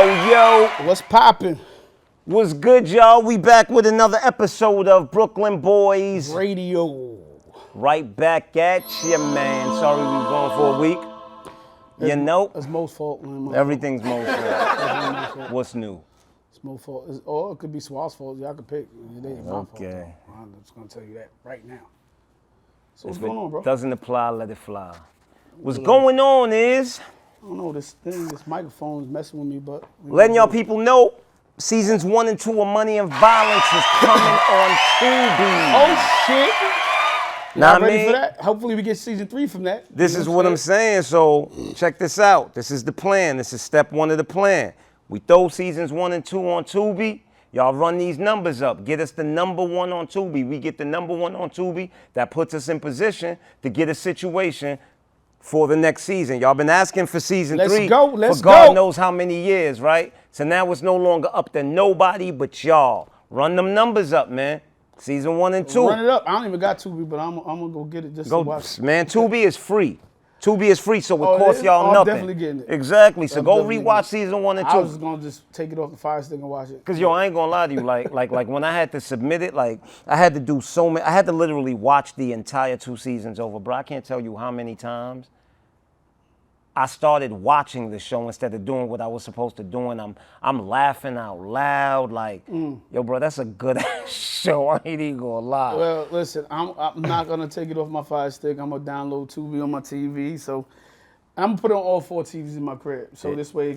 Yo. What's poppin'? What's good, y'all? We back with another episode of Brooklyn Boyz Radio. Right back at you, man. Sorry we were gone for a week. You know? It's Mo's fault. Everything's Mo's fault. What's new? It's Mo's fault. Or it could be Swal's fault. Y'all can pick. It ain't my fault. Okay. I'm just going to tell you that right now. So what's going on, bro? Doesn't apply, let it fly. What's going on is... I don't know, this microphone is messing with me, but... Letting y'all people know, seasons 1 and 2 of Money and Violence is coming on Tubi. Oh, shit. Y'all ready for that? Hopefully we get season 3 from that. This is what I'm saying, so check this out. This is the plan. This is step 1 of the plan. We throw seasons 1 and 2 on Tubi. Y'all run these numbers up. Get us the number 1 on Tubi. We get the number 1 on Tubi. That puts us in position to get a situation for the next season. Y'all been asking for season 3 Let's go. for God knows how many years, right? So now it's no longer up to nobody but y'all. Run them numbers up, man. Season 1 and 2. Run it up. I don't even got Tubi, but I'm gonna go get it just to watch it. Man, Tubi is free. Tubi is free, so it costs y'all I'm nothing. definitely getting it. Exactly. So go rewatch season 1 and 2. I was just gonna just take it off the fire stick and watch it. Cause yo, I ain't gonna lie to you, like when I had to submit it, like I had to do so many. I had to literally watch the entire 2 seasons over, bro. I can't tell you how many times I started watching the show instead of doing what I was supposed to do, and I'm laughing out loud, like, yo, bro, that's a good ass show. I ain't even gonna lie. Well, listen, I'm not gonna take it off my fire stick. I'm gonna download Tubi on my TV, so I'm gonna put it on all 4 TVs in my crib, so this way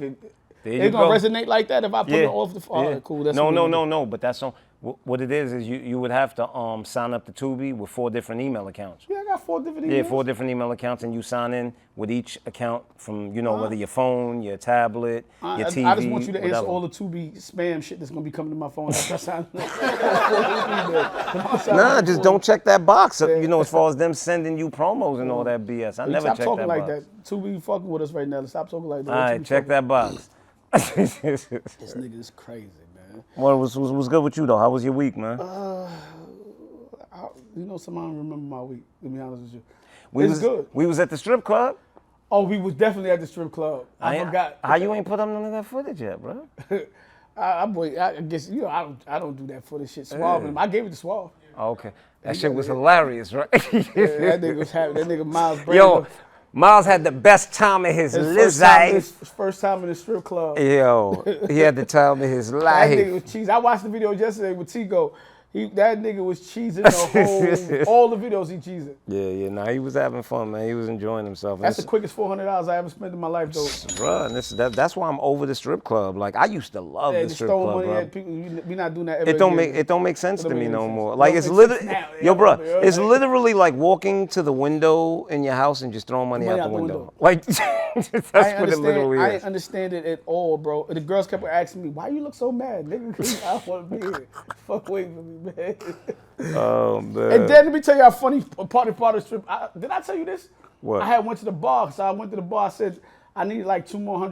it's gonna resonate like that if I put it off the fire. All right, cool. That's no. But that's on. What it is you would have to sign up to Tubi with 4 different email accounts. Yeah, I got 4 different emails. Yeah, 4 different email accounts, and you sign in with each account from, whether your phone, your tablet, your TV, I just want you to whatever. answer all the Tubi spam shit that's gonna be coming to my phone. Nah, just don't check that box, as far as them sending you promos and all that BS. I never check that box. Stop talking like that. Tubi fucking with us right now. Stop talking like that. All right, check that box. This nigga is crazy, man. What was good with you, though? How was your week, man? Somebody don't remember my week, to be honest with you. It's good. We was at the strip club. Oh, we was definitely at the strip club. I forgot. How you ain't put up none of that footage yet, bro? I guess, I don't do that footage shit. Suave, I gave it to Suave. Oh, okay. That shit was hilarious, right? That nigga was happy. That nigga Miles Brando. Yo, Miles had the best time of his life. His first time in the strip club. Yo, he had the time of his life. That nigga was cheese. I watched the video yesterday with Tigo. That nigga was cheesing the whole, all the videos he cheesing. Yeah, nah, he was having fun, man. He was enjoying himself. That's the quickest $400 I ever spent in my life, though. Bro, that's why I'm over the strip club. Like, I used to love the strip club, money bro. At people, we not doing that ever It don't make sense to me no more. Like, it's literally, it's literally like walking to the window in your house and just throwing money out the window. Like, that's what it literally is. I didn't understand it at all, bro. The girls kept asking me, why you look so mad? Nigga, I don't want to be here. Fuck away from me, man. Oh, man. And then let me tell you a funny part of the strip. Did I tell you this? What? I had went to the bar. So I went to the bar. I said I needed like $2 more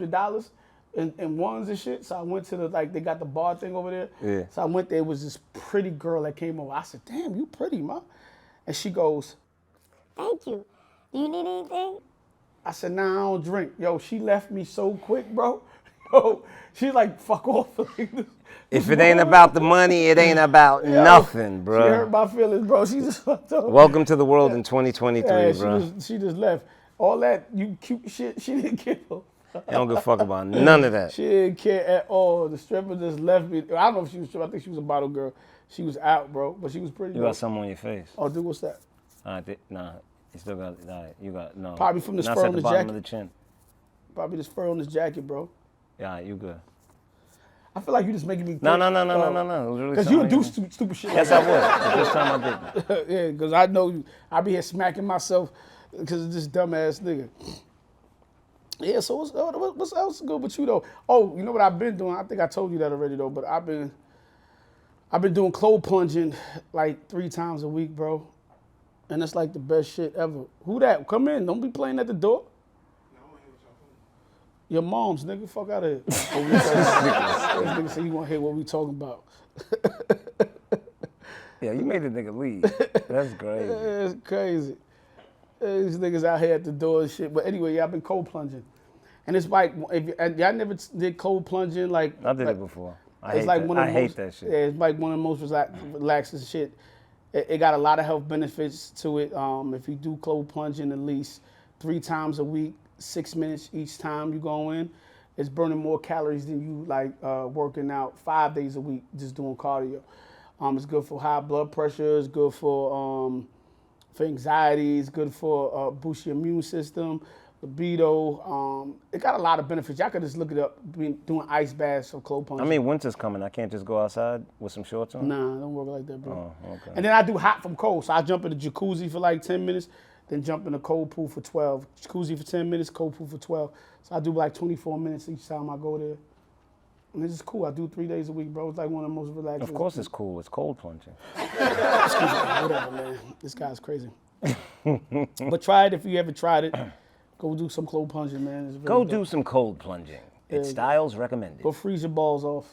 in ones and shit. So I went to they got the bar thing over there. Yeah. So I went there. It was this pretty girl that came over. I said, damn, you pretty, ma. And she goes, thank you. Do you need anything? I said, nah, I don't drink. Yo, she left me so quick, bro. Yo, she's like, fuck off. If it ain't about the money, it ain't about nothing, bro. She hurt my feelings, bro. She just fucked up. Welcome to the world in 2023, bro. She just left. All that you cute shit, she didn't give a fuck. I don't give a fuck about none of that. She didn't care at all. The stripper just left me. I don't know if she was stripper. I think she was a bottle girl. She was out, bro, but she was pretty. You got something on your face. Oh, dude, what's that? Nah, you still got, you got, no. Probably from the fur on the bottom jacket. of the chin. Probably this fur on this jacket, bro. Yeah, you good. I feel like you just making me think. No. Because you would do stupid shit. Yes, I would. This time I didn't. Yeah, because I know you. I be here smacking myself because of this dumbass nigga. Yeah, so what's else good with you, though? Oh, you know what I've been doing? I think I told you that already, though, but I've been doing cold plunging like 3 times a week, bro. And it's like the best shit ever. Who that? Come in. Don't be playing at the door. Your mom's, nigga. Fuck out of here. This nigga say you want to hear what we talking about. Yeah, you made the nigga leave. That's crazy. It's crazy. These niggas out here at the door and shit. But anyway, yeah, I've been cold plunging. And it's like, y'all never did cold plunging, like I did like, it before. it's like one of I the hate most, that shit. Yeah, it's like one of the most relaxing shit. It got a lot of health benefits to it. If you do cold plunging at least 3 times a week, 6 minutes each time you go in, it's burning more calories than you like working out 5 days a week just doing cardio. It's good for high blood pressure. It's good for anxiety. It's good for boost your immune system, libido. It got a lot of benefits. Y'all could just look it up. Doing ice baths or cold plunging. I mean, winter's coming. I can't just go outside with some shorts on. Nah, don't work like that, bro. Oh, okay. And then I do hot from cold. So I jump in the jacuzzi for like 10 minutes, then jump in the cold pool for 12. Jacuzzi for 10 minutes, cold pool for 12. So I do like 24 minutes each time I go there. And it's just cool. I do 3 days a week, bro. It's like one of the most relaxing. Of course it's cool. It's cold plunging. Whatever, man. This guy's crazy. But try it if you ever tried it. Go do some cold plunging, man. It's Go really dope. do some cold plunging. It's Styles recommended. Go freeze your balls off.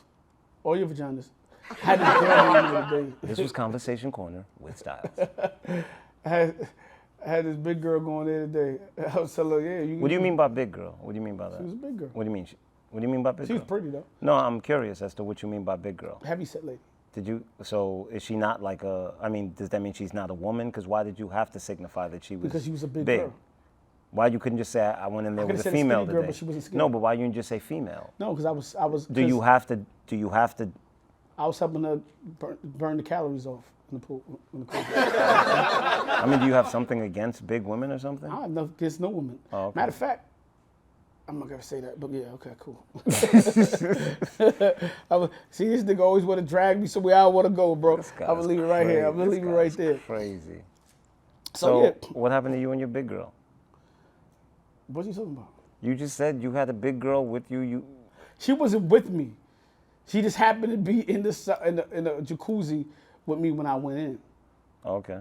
Or your vaginas. I had this girl in the other day. This was Conversation Corner with Styles. I had this big girl going there today. I was telling her, yeah. What do you mean by big girl? What do you mean by that? She was a big girl. What do you mean? What do you mean by big She girl? was pretty, though. No, I'm curious as to what you mean by big girl. Heavy set lady. So is she not like does that mean she's not a woman? Because why did you have to signify that she was Because she was a big girl. Why you couldn't just say I went in there with a could've said female skinny girl, today? but she wasn't skinny. No, but why you didn't just say female? No, because I was. Do you have to? I was helping her burn the calories off in the pool. In the cold. I mean, do you have something against big women or something? I have no against no woman. Oh, okay. Matter of fact, I'm not gonna say that, but yeah, okay, cool. See, this nigga always want to drag me somewhere I want to go, bro. I'm gonna leave it right here. I'm gonna leave it right there. Crazy. So yeah, what happened to you and your big girl? what you talking about? You just said you had a big girl with you. She wasn't with me. She just happened to be in the jacuzzi with me when I went in. Okay.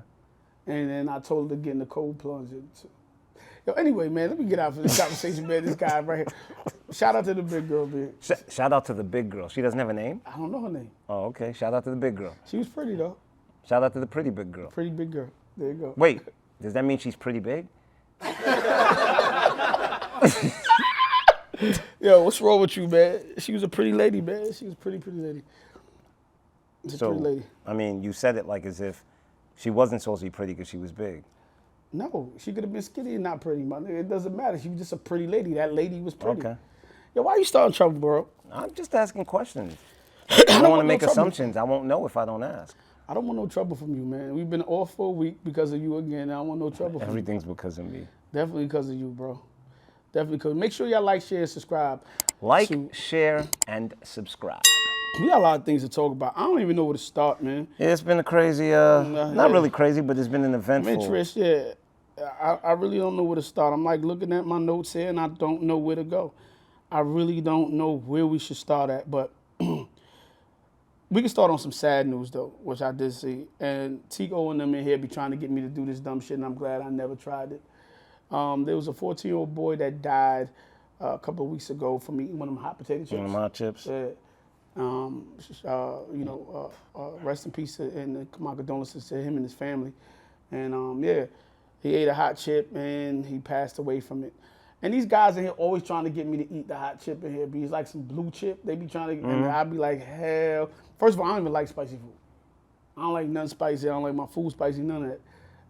And then I told her to get in the cold plunge. Yo, anyway, man, let me get out for this conversation, man. This guy right here. Shout out to the big girl, man. Shout out to the big girl. She doesn't have a name? I don't know her name. Oh, okay. Shout out to the big girl. She was pretty, though. Shout out to the pretty big girl. Pretty big girl. There you go. Wait, does that mean she's pretty big? Yo, what's wrong with you, man? She was a pretty lady, man. She was a pretty lady. She's a pretty lady. I mean, you said it like as if she wasn't supposed to be pretty because she was big. No, she could have been skinny and not pretty, man. It doesn't matter. She was just a pretty lady. That lady was pretty. Okay. Yo, why you starting trouble, bro? I'm just asking questions. I don't want want to no make trouble. assumptions. I won't know if I don't ask. I don't want no trouble from you, man. We've been off for a week because of you again. I don't want no trouble from you. Everything's because of me. Definitely because of you, bro. Definitely because. Make sure y'all like, share, subscribe. Like, share, and subscribe. We got a lot of things to talk about. I don't even know where to start, man. Yeah, it's been a crazy, not really crazy, but it's been an eventful. Interest, yeah. I really don't know where to start. I'm like looking at my notes here and I don't know where to go. I really don't know where we should start at, but we can start on some sad news though, which I did see. And Tico and them in here be trying to get me to do this dumb shit, and I'm glad I never tried it. There was a 14-year-old boy that died a couple of weeks ago from eating one of them hot potato chips. One of my chips. Yeah. Rest in peace and my condolences to him and his family. And yeah, he ate a hot chip and he passed away from it. And these guys in here always trying to get me to eat the hot chip in here. But it's like some blue chip. They be trying to, and I'd be like, hell. First of all, I don't even like spicy food. I don't like nothing spicy. I don't like my food spicy, none of that.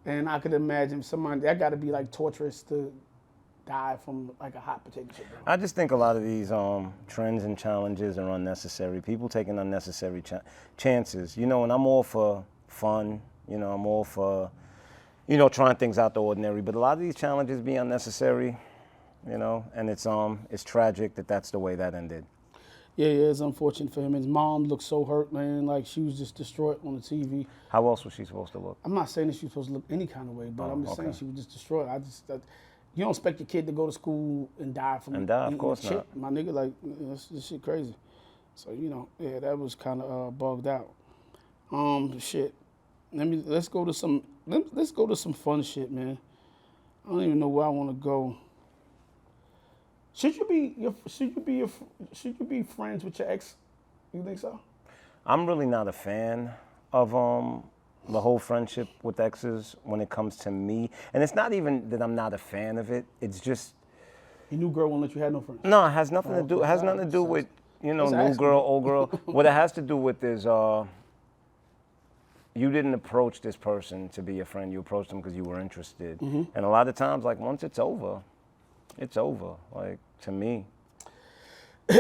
And I could imagine somebody, that got to be like torturous to die from like a hot potato chip. Bro. I just think a lot of these trends and challenges are unnecessary. People taking unnecessary chances. You know, and I'm all for fun. You know, I'm all for, trying things out the ordinary. But a lot of these challenges be unnecessary. And it's tragic that that's the way that ended. Yeah, it's unfortunate for him. His mom looked so hurt, man. Like she was just distraught on the TV. How else was she supposed to look? I'm not saying that she was supposed to look any kind of way, but I'm just saying she was just distraught. You don't expect your kid to go to school and die from eating of course a chip. not. My nigga, like, this shit crazy. So, yeah, that was kind of bugged out. Shit. Let's go to some fun shit, man. I don't even know where I want to go. Should you be friends with your ex? You think so? I'm really not a fan of the whole friendship with exes when it comes to me. And it's not even that I'm not a fan of it. It's just, Your new girl won't let you have no friends. No, it has nothing to do. It has nothing to do with new girl, old girl. What it has to do with is you didn't approach this person to be a friend. You approached them because you were interested. And a lot of times, like once it's over, it's over. Like to me.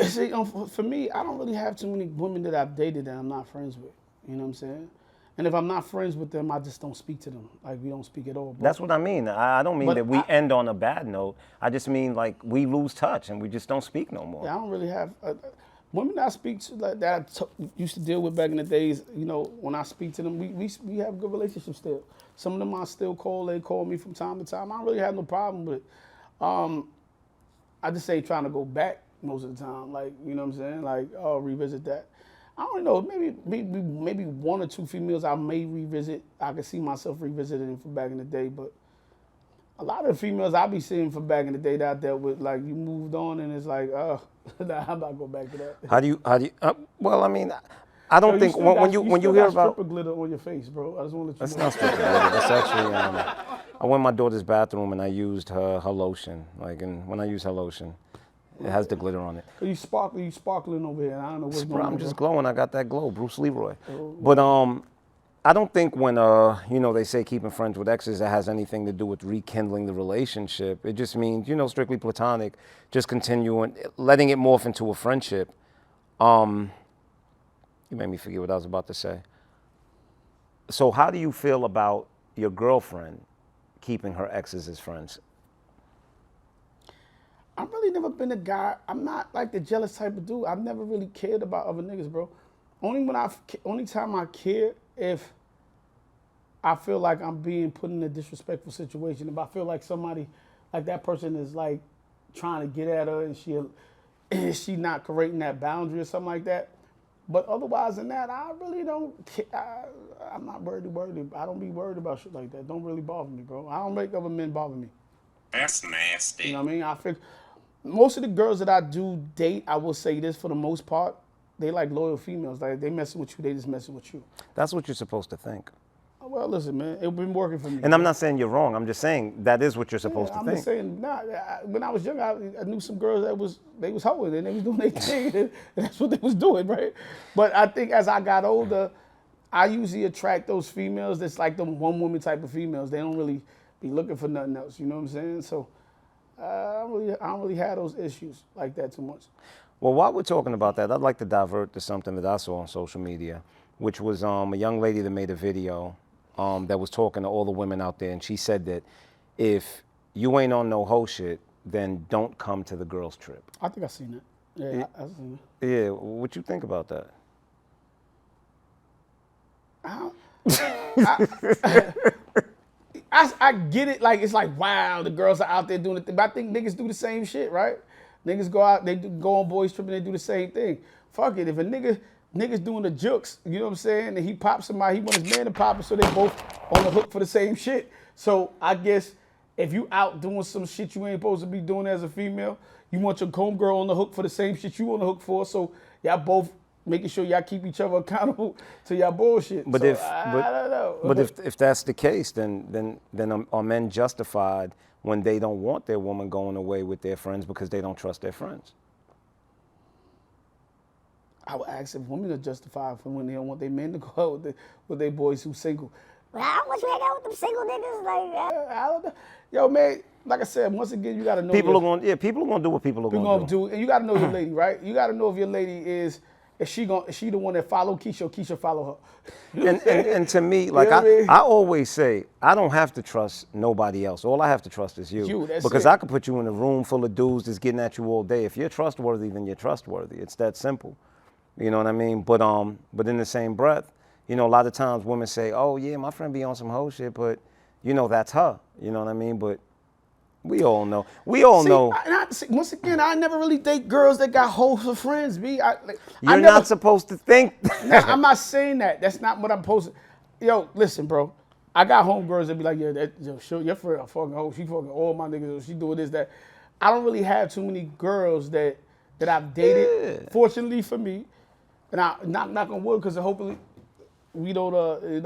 See, for me, I don't really have too many women that I've dated that I'm not friends with. You know what I'm saying? And if I'm not friends with them, I just don't speak to them. Like we don't speak at all. But, That's what I mean. I don't mean that we end on a bad note. I just mean like we lose touch and we just don't speak no more. Yeah, I don't really have women that I speak to like, that I used to deal with back in the days. You know, when I speak to them, we have good relationships still. Some of them I still call. They call me from time to time. I don't really have no problem with it. I just ain't trying to go back most of the time. Like, you know what I'm saying? Like, oh, revisit that. I don't know. Maybe one or two females I may revisit. I can see myself revisiting from back in the day, but a lot of the females I be seeing from back in the day that I dealt with, like you moved on, and it's like, oh, nah, I'm not going back to that. How do you? Well, I mean, I don't think when you hear about stripper glitter on your face, bro. I just want to let you that's know. not stripper glitter. That's actually I went in my daughter's bathroom and I used her lotion. Like, and when I use her lotion, it has the glitter on it. You sparkling over here. I don't know what's going on. I'm just glowing. I got that glow, Bruce Leroy. But I don't think when they say keeping friends with exes, that has anything to do with rekindling the relationship. It just means strictly platonic, just continuing, letting it morph into a friendship. You made me forget what I was about to say. So how do you feel about your girlfriend keeping her exes as friends? I've really never been a guy. I'm not like the jealous type of dude. I've never really cared about other niggas, bro. Only time I care if I feel like I'm being put in a disrespectful situation. If I feel like somebody, like that person is like trying to get at her and she not creating that boundary or something like that. But otherwise than that, I really don't care. I'm not worried. I don't be worried about shit like that. Don't really bother me, bro. I don't make other men bother me. That's nasty. You know what I mean? I feel most of the girls that I do date, I will say this for the most part, they like loyal females. Like they messing with you, they just messing with you. That's what you're supposed to think. Well, listen, man, it's been working for me. And I'm not saying you're wrong. I'm just saying that is what you're supposed to I'm think. just saying, when I was young, I knew some girls they was hoeing and they was doing their thing, and that's what they was doing, right? But I think as I got older, I usually attract those females that's like them one woman type of females. They don't really be looking for nothing else. You know what I'm saying? So I don't really have those issues like that too much. Well, while we're talking about that, I'd like to divert to something that I saw on social media, which was a young lady that made a video that was talking to all the women out there, and she said that if you ain't on no hoe shit, then don't come to the girls' trip. I think I seen that. Yeah, I seen it. Yeah, what you think about that? I get it. Like it's like wow, the girls are out there doing the thing. But I think niggas do the same shit, right? Niggas go out, go on boys trip and they do the same thing. Fuck it, if a niggas doing the jokes, you know what I'm saying? And he pops somebody, he wants his man to pop it, so they both on the hook for the same shit. So I guess if you out doing some shit you ain't supposed to be doing as a female, you want your homegirl on the hook for the same shit you on the hook for. So y'all both making sure y'all keep each other accountable to y'all bullshit. But so, I don't know. But if that's the case, then are men justified when they don't want their woman going away with their friends because they don't trust their friends? I would ask if women are justified for when they don't want their men to go out with their boys who's single. Well, how much you hang out with them single niggas? Like, I don't know. Yo, man, like I said, once again, you got to know. People are going to do what people are going to do. And you got to know your lady, right? You got to know if your lady is she the one that follow Keisha or Keisha follow her. And to me, like I always say, I don't have to trust nobody else. All I have to trust is you. Because I could put you in a room full of dudes that's getting at you all day. If you're trustworthy, then you're trustworthy. It's that simple. You know what I mean? But in the same breath, a lot of times women say, oh yeah, my friend be on some hoe shit, but that's her. You know what I mean? But we all know. Once again, I never really date girls that got hoes for friends. You're not supposed to think that. No, I'm not saying that. That's not what I'm supposed to. Yo, listen, bro. I got homegirls that be like, yeah, your friend a fucking hoe. She fucking all my niggas. She doing this, that. I don't really have too many girls that I've dated. Yeah. Fortunately for me, and I knock on wood because hopefully we don't it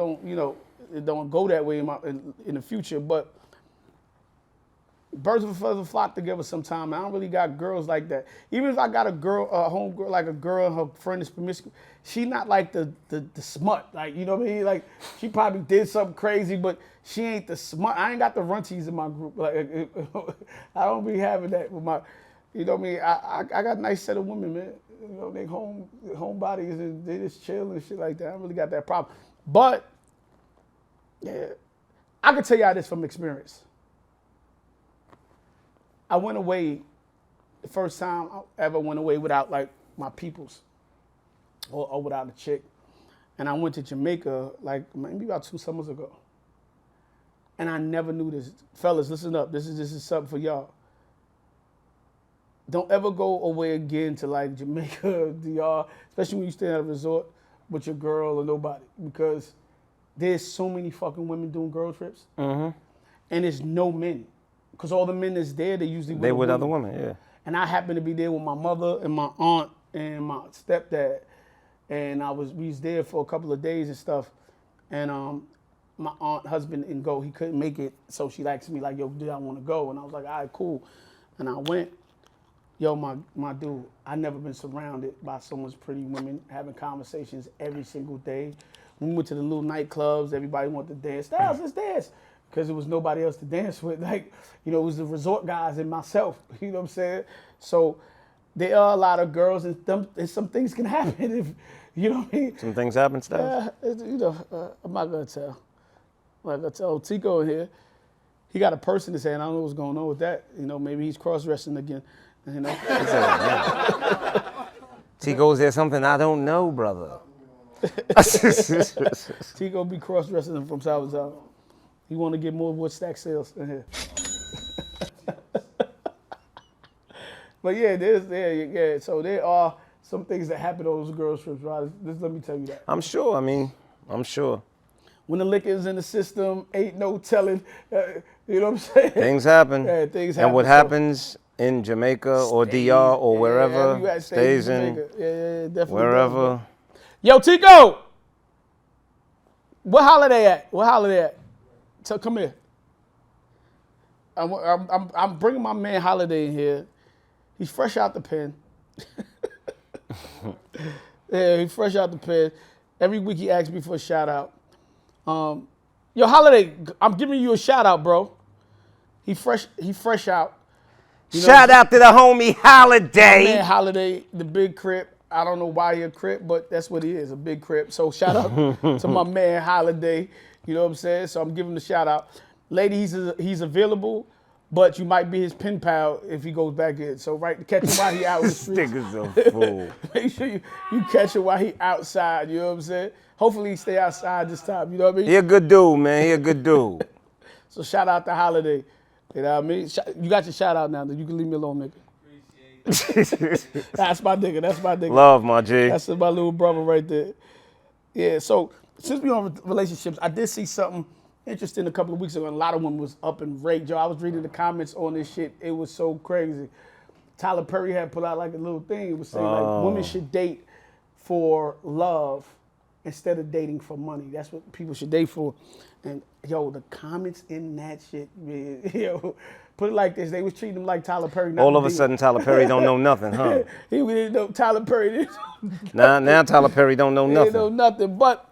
don't go that way in the future. But birds of a feather flock together sometime. I don't really got girls like that. Even if I got a girl, a homegirl, like a girl and her friend is promiscuous, she not like the smut. Like, you know what I mean? Like, she probably did something crazy, but she ain't the smut. I ain't got the runties in my group. Like, I don't be having that with my, you know what I mean? I got a nice set of women, man. You know, they homebodies and they just chill and shit like that. I don't really got that problem. But, yeah, I can tell y'all this from experience. I went away, the first time I ever went away without like my peoples or without a chick. And I went to Jamaica like maybe about 2 summers ago. And I never knew this. Fellas, listen up. This is something for y'all. Don't ever go away again to like Jamaica, DR, especially when you stay at a resort with your girl or nobody, because there's so many fucking women doing girl trips. And there's no men. Because all the men that's there, they usually with other women, yeah. And I happened to be there with my mother and my aunt and my stepdad. And we was there for a couple of days and stuff. And my aunt, husband didn't go. He couldn't make it. So she asked me like, yo, do I want to go? And I was like, all right, cool. And I went. Yo, my dude, I never been surrounded by so much pretty women having conversations every single day. When we went to the little nightclubs, everybody wanted to dance. Styles, let's dance. Because there was nobody else to dance with. Like, you know, it was the resort guys and myself. You know what I'm saying? So there are a lot of girls and some things can happen if, you know what I mean? Some things happen, Styles? You know, I'm not going to tell. I'm not going to tell. Tico in here, he got a person in his hand. I don't know what's going on with that. You know, maybe he's cross-dressing again. You know? Tico, is there something I don't know, brother? Tico be cross-dressing from South to South. He want to get more wood stack sales in here. But yeah, so there are some things that happen on those girls trips, right? Just let me tell you that. I'm sure. When the liquor's in the system, ain't no telling. You know what I'm saying? Things happen. Yeah, things happen. And what happens in Jamaica or DR or wherever stays in, yeah, definitely. wherever. Yo, Tico! What holiday at? So come here. I'm bringing my man Holiday in here. He's fresh out the pen. Yeah, he's fresh out the pen. Every week he asks me for a shout out. Yo, Holiday, I'm giving you a shout out, bro. He fresh out. You know, Shout out to the homie Holiday. Man, Holiday, the big crip. I don't know why he a crip, but that's what he is, a big crip. So shout out to my man Holiday. You know what I'm saying? So I'm giving him the shout out. Lady, he's available, but you might be his pen pal if he goes back in. So catch him while he out in the streets. Nigga's a fool. Make sure you catch him while he outside. You know what I'm saying? Hopefully he stay outside this time. You know what I mean? He a good dude, man. He a good dude. So shout out to Holiday. You know what I mean? You got your shout out now. You can leave me alone, nigga. That's my nigga. Love, my G. That's my little brother right there. Yeah, so since we're on relationships, I did see something interesting a couple of weeks ago, and a lot of women was up in rage. Yo, I was reading the comments on this shit. It was so crazy. Tyler Perry had put out like a little thing. It was saying like women should date for love instead of dating for money. That's what people should date for. And yo, the comments in that shit, man, yo, put it like this. They was treating him like Tyler Perry. All of a sudden, Tyler Perry don't know nothing, huh? He didn't know Tyler Perry didn't Now Tyler Perry don't know nothing. He didn't know nothing. But,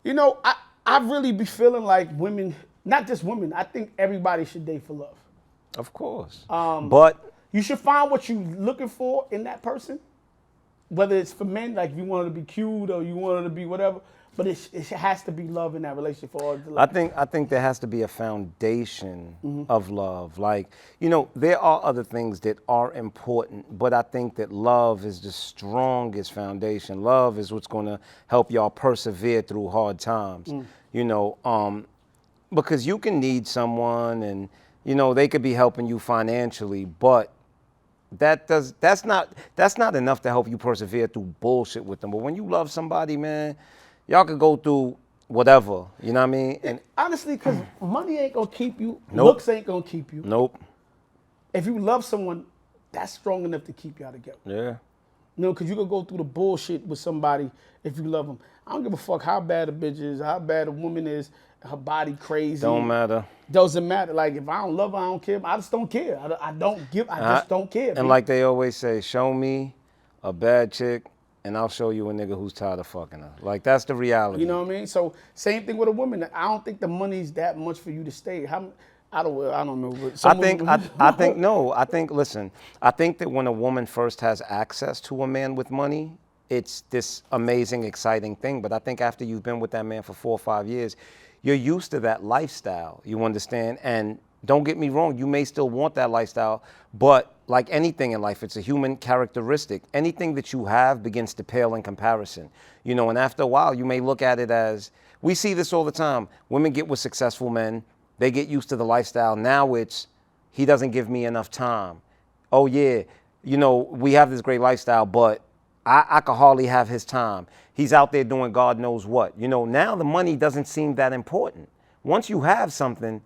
you know, I really be feeling like women, not just women, I think everybody should date for love. Of course. But you should find what you're looking for in that person. Whether it's for men, like if you want her to be cute or you want her to be whatever. But it has to be love in that relationship for all the love. I think there has to be a foundation of love. Like, you know, there are other things that are important, but I think that love is the strongest foundation. Love is what's going to help y'all persevere through hard times. You know, because you can need someone and, you know, they could be helping you financially, but that's not enough to help you persevere through bullshit with them. But when you love somebody, man, y'all could go through whatever, you know what I mean? And honestly, because money ain't gonna keep you. Nope. Looks ain't gonna keep you. Nope. If you love someone, that's strong enough to keep y'all together. Yeah. You know, because you could go through the bullshit with somebody if you love them. I don't give a fuck how bad a bitch is, how bad a woman is, her body crazy. Don't matter. Doesn't matter. Like, if I don't love her, I don't care. I just don't care. I just don't care. And like they always say, show me a bad chick and I'll show you a nigga who's tired of fucking her. Like, that's the reality. You know what I mean? So same thing with a woman. I don't think the money's that much for you to stay. I don't know. But listen, I think that when a woman first has access to a man with money, it's this amazing, exciting thing. But I think after you've been with that man for 4 or 5 years, you're used to that lifestyle, you understand? And don't get me wrong, you may still want that lifestyle, but like anything in life, it's a human characteristic. Anything that you have begins to pale in comparison. You know, and after a while, you may look at it as, we see this all the time. Women get with successful men, they get used to the lifestyle. Now it's, he doesn't give me enough time. Oh yeah, you know, we have this great lifestyle, but I could hardly have his time. He's out there doing God knows what. You know, now the money doesn't seem that important. Once you have something,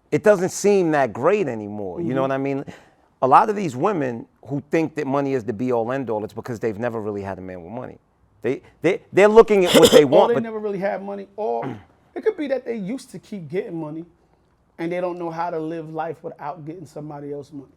it doesn't seem that great anymore. You know what I mean? A lot of these women who think that money is the be all end all, it's because they've never really had a man with money. They're looking at what they want. Or they never really had money. Or it could be that they used to keep getting money and they don't know how to live life without getting somebody else's money.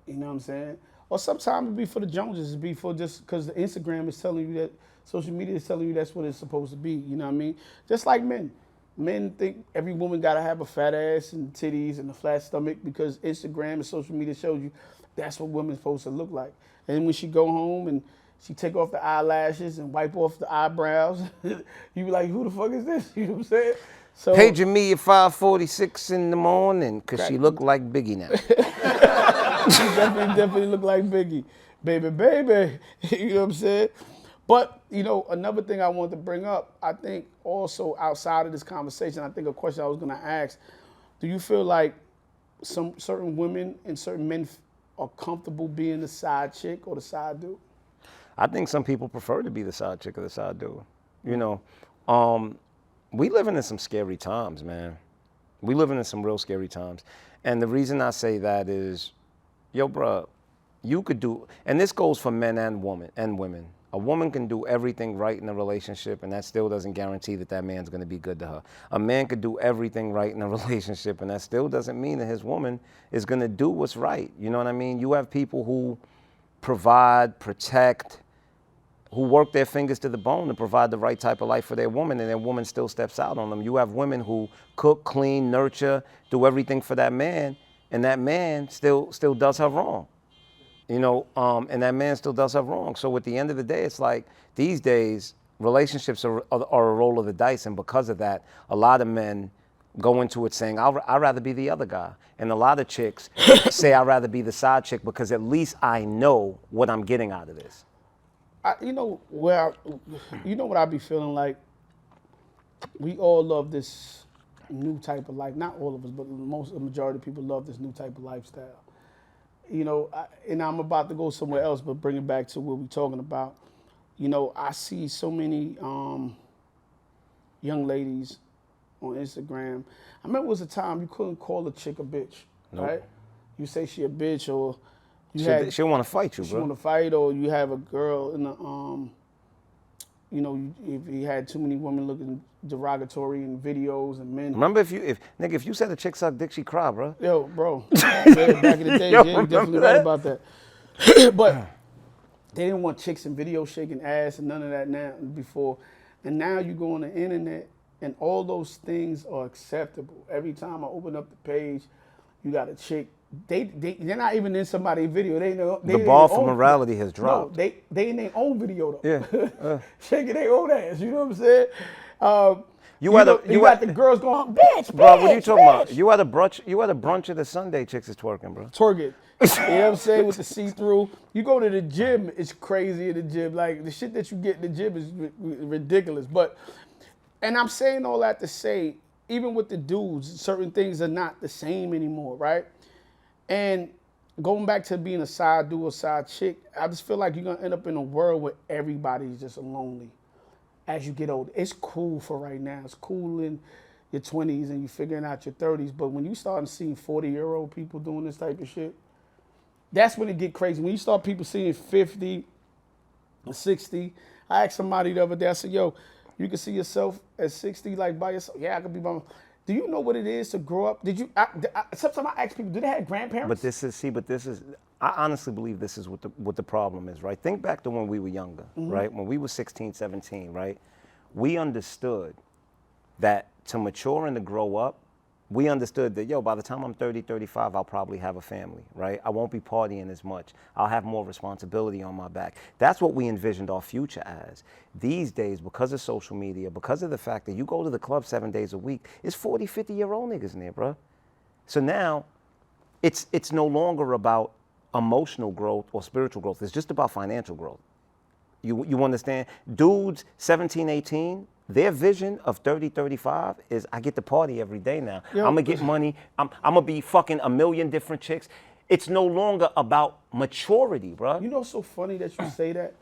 You know what I'm saying? Or sometimes it be for the Joneses, it be for just because the Instagram is telling you that, social media is telling you that's what it's supposed to be. You know what I mean? Just like men. Men think every woman got to have a fat ass and titties and a flat stomach because Instagram and social media shows you that's what women's supposed to look like. And when she go home and she take off the eyelashes and wipe off the eyebrows, you be like, who the fuck is this? You know what I'm saying? So, Pager me at 5:46 in the morning because she look like Biggie now. She definitely look like Biggie. Baby. You know what I'm saying? But, you know, another thing I wanted to bring up, I think also outside of this conversation, I think a question I was going to ask, do you feel like some certain women and certain men are comfortable being the side chick or the side dude? I think some people prefer to be the side chick or the side dude. You know, we living in some scary times, man. We living in some real scary times. And the reason I say that is, yo, bruh, you could do, and this goes for men and women. A woman can do everything right in a relationship, and that still doesn't guarantee that that man's going to be good to her. A man could do everything right in a relationship, and that still doesn't mean that his woman is going to do what's right. You know what I mean? You have people who provide, protect, who work their fingers to the bone to provide the right type of life for their woman, and their woman still steps out on them. You have women who cook, clean, nurture, do everything for that man, and that man still does her wrong. You know, and that man still does her wrong. So at the end of the day, it's like these days, relationships are a roll of the dice. And because of that, a lot of men go into it saying, I'd rather be the other guy. And a lot of chicks say, I'd rather be the side chick because at least I know what I'm getting out of this. You know what I be feeling like? We all love this new type of life. Not all of us, but the majority of people love this new type of lifestyle. You know, and I'm about to go somewhere else, but bring it back to what we're talking about. You know, I see so many young ladies on Instagram. I remember it was a time you couldn't call a chick a bitch, right? You say she a bitch, or she'll want to fight you, she bro. want to fight, or you have a girl in the you know, if you had too many women looking derogatory in videos and men. Remember if you said a chick suck dick, she cry, bro. Yo, bro. Back in the day, you're definitely right about that. But they didn't want chicks in video shaking ass and none of that now before. And now you go on the internet and all those things are acceptable. Every time I open up the page, you got a chick. They're not even in somebody's video. The bar for morality has dropped. No, they in their own video though. Yeah. Shaking their own ass. You know what I'm saying? You got the girls going, bitch, bro. What are you talking bitch. about? You had a brunch of the Sunday chicks is twerking, bro. Twerking. You know what I'm saying? With the see-through. You go to the gym, it's crazy in the gym. Like the shit that you get in the gym is ridiculous. And I'm saying all that to say, even with the dudes, certain things are not the same anymore, right? And going back to being a side dude or side chick, I just feel like you're gonna end up in a world where everybody's just lonely as you get older. It's cool for right now. It's cool in your 20s and you're figuring out your 30s. But when you start seeing 40-year-old people doing this type of shit, That's when it get crazy. When you start people seeing 50, 60. I asked somebody the other day, I said, yo, you can see yourself at 60 like by yourself? Yeah, I could be by myself. Do you know what it is to grow up? Sometimes I ask people, do they have grandparents? But this is, I honestly believe this is what the problem is, right? Think back to when we were younger, right? When we were 16, 17, right? We understood that to mature and to grow up, we understood that, yo, by the time I'm 30, 35, I'll probably have a family, right? I won't be partying as much. I'll have more responsibility on my back. That's what we envisioned our future as. These days, because of social media, because of the fact that you go to the club 7 days a week, it's 40, 50-year-old niggas in there, bro. So now, it's no longer about emotional growth or spiritual growth. It's just about financial growth. You understand? Dudes, 17, 18, their vision of 30, 35 is I get to party every day now. Yo, I'm going to get money. I'm going to be fucking a million different chicks. It's no longer about maturity, bro. You know, it's so funny that you say that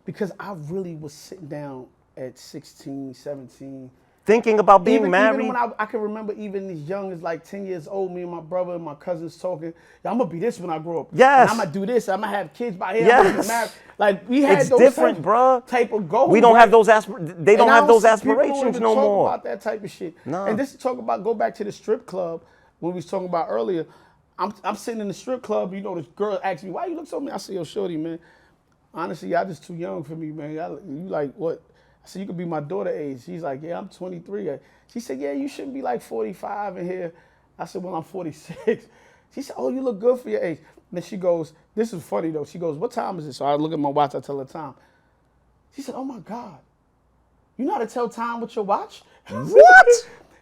because I really was sitting down at 16, 17. Thinking about being Even married. when I can remember even as young as like 10 years old, me and my brother and my cousins talking, I'm going to be this when I grow up. Yes. And I'm going to do this. I'm going to have kids by here. Yes. I'm going to be married. Like, we had It's those different, type, bruh. type of goals. We don't right? have those they don't And I have those see people don't aspirations even no talk more. about that type of shit. No. And this to talk about, go back to the strip club, when we was talking about earlier. I'm sitting in the strip club, you know, this girl asked me, why you look so mean? I said, yo, shorty, man, honestly, y'all just too young for me, man. You like, what? I said, you could be my daughter age. She's like, yeah, I'm 23. She said, yeah, you shouldn't be like 45 in here. I said, well, I'm 46. She said, oh, you look good for your age. And then she goes, this is funny though. She goes, what time is it? So I look at my watch, I tell her time. She said, oh my God, you know how to tell time with your watch? What?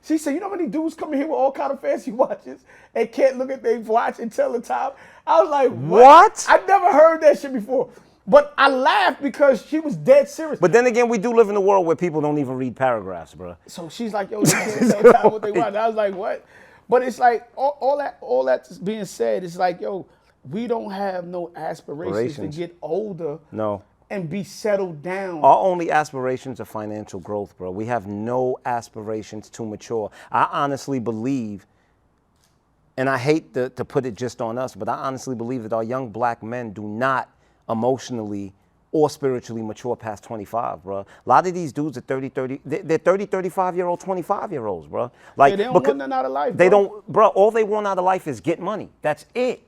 She said, you know how many dudes come in here with all kind of fancy watches and can't look at their watch and tell the time? I was like, what? I never heard that shit before. But I laughed because she was dead serious. But then again, we do live in a world where people don't even read paragraphs, bro. So she's like, yo, they can't tell time what they want. I was like, what? But it's like, all that being said, it's like, yo, we don't have no aspirations to get older. No. And be settled down. Our only aspirations are financial growth, bro. We have no aspirations to mature. I honestly believe, and I hate to put it just on us, but I honestly believe that our young black men do not emotionally or spiritually mature past 25, bro. A lot of these dudes are they're 30, 35-year-old, 25-year-olds, bro. Like, yeah, they don't want nothing out of life, They bro. don't, bro, all they want out of life is get money. That's it.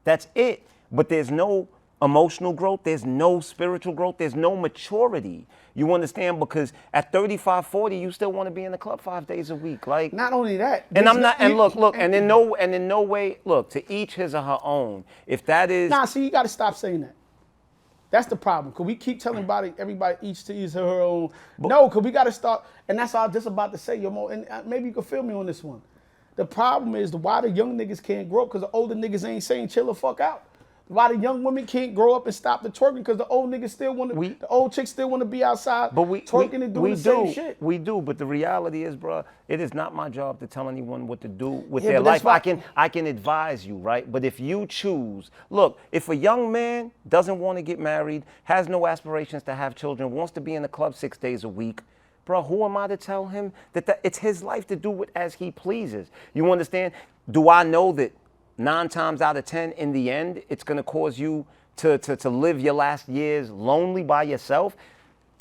That's it. But there's no emotional growth, there's no spiritual growth, there's no maturity. You understand? Because at 35, 40, you still want to be in the club 5 days a week. Like, not only that. And I'm not, and look, and in no way, look, to each his or her own. If that is. Nah, see, you got to stop saying that. That's the problem. Because we keep telling everybody each to his or her own. No, because we got to start, and that's all I was just about to say, yo, Mo, and maybe you can feel me on this one. The problem is why the young niggas can't grow up because the older niggas ain't saying chill the fuck out. Why the young women can't grow up and stop the twerking because the old niggas still want to, the old chicks still want to be outside twerking and doing the same shit. We do, but the reality is, bro, it is not my job to tell anyone what to do with their life. I can advise you, right? But if you choose, look, if a young man doesn't want to get married, has no aspirations to have children, wants to be in the club 6 days a week, bro, who am I to tell him that it's his life to do it as he pleases? You understand? Do I know that 9 times out of 10, in the end, it's going to cause you to live your last years lonely by yourself?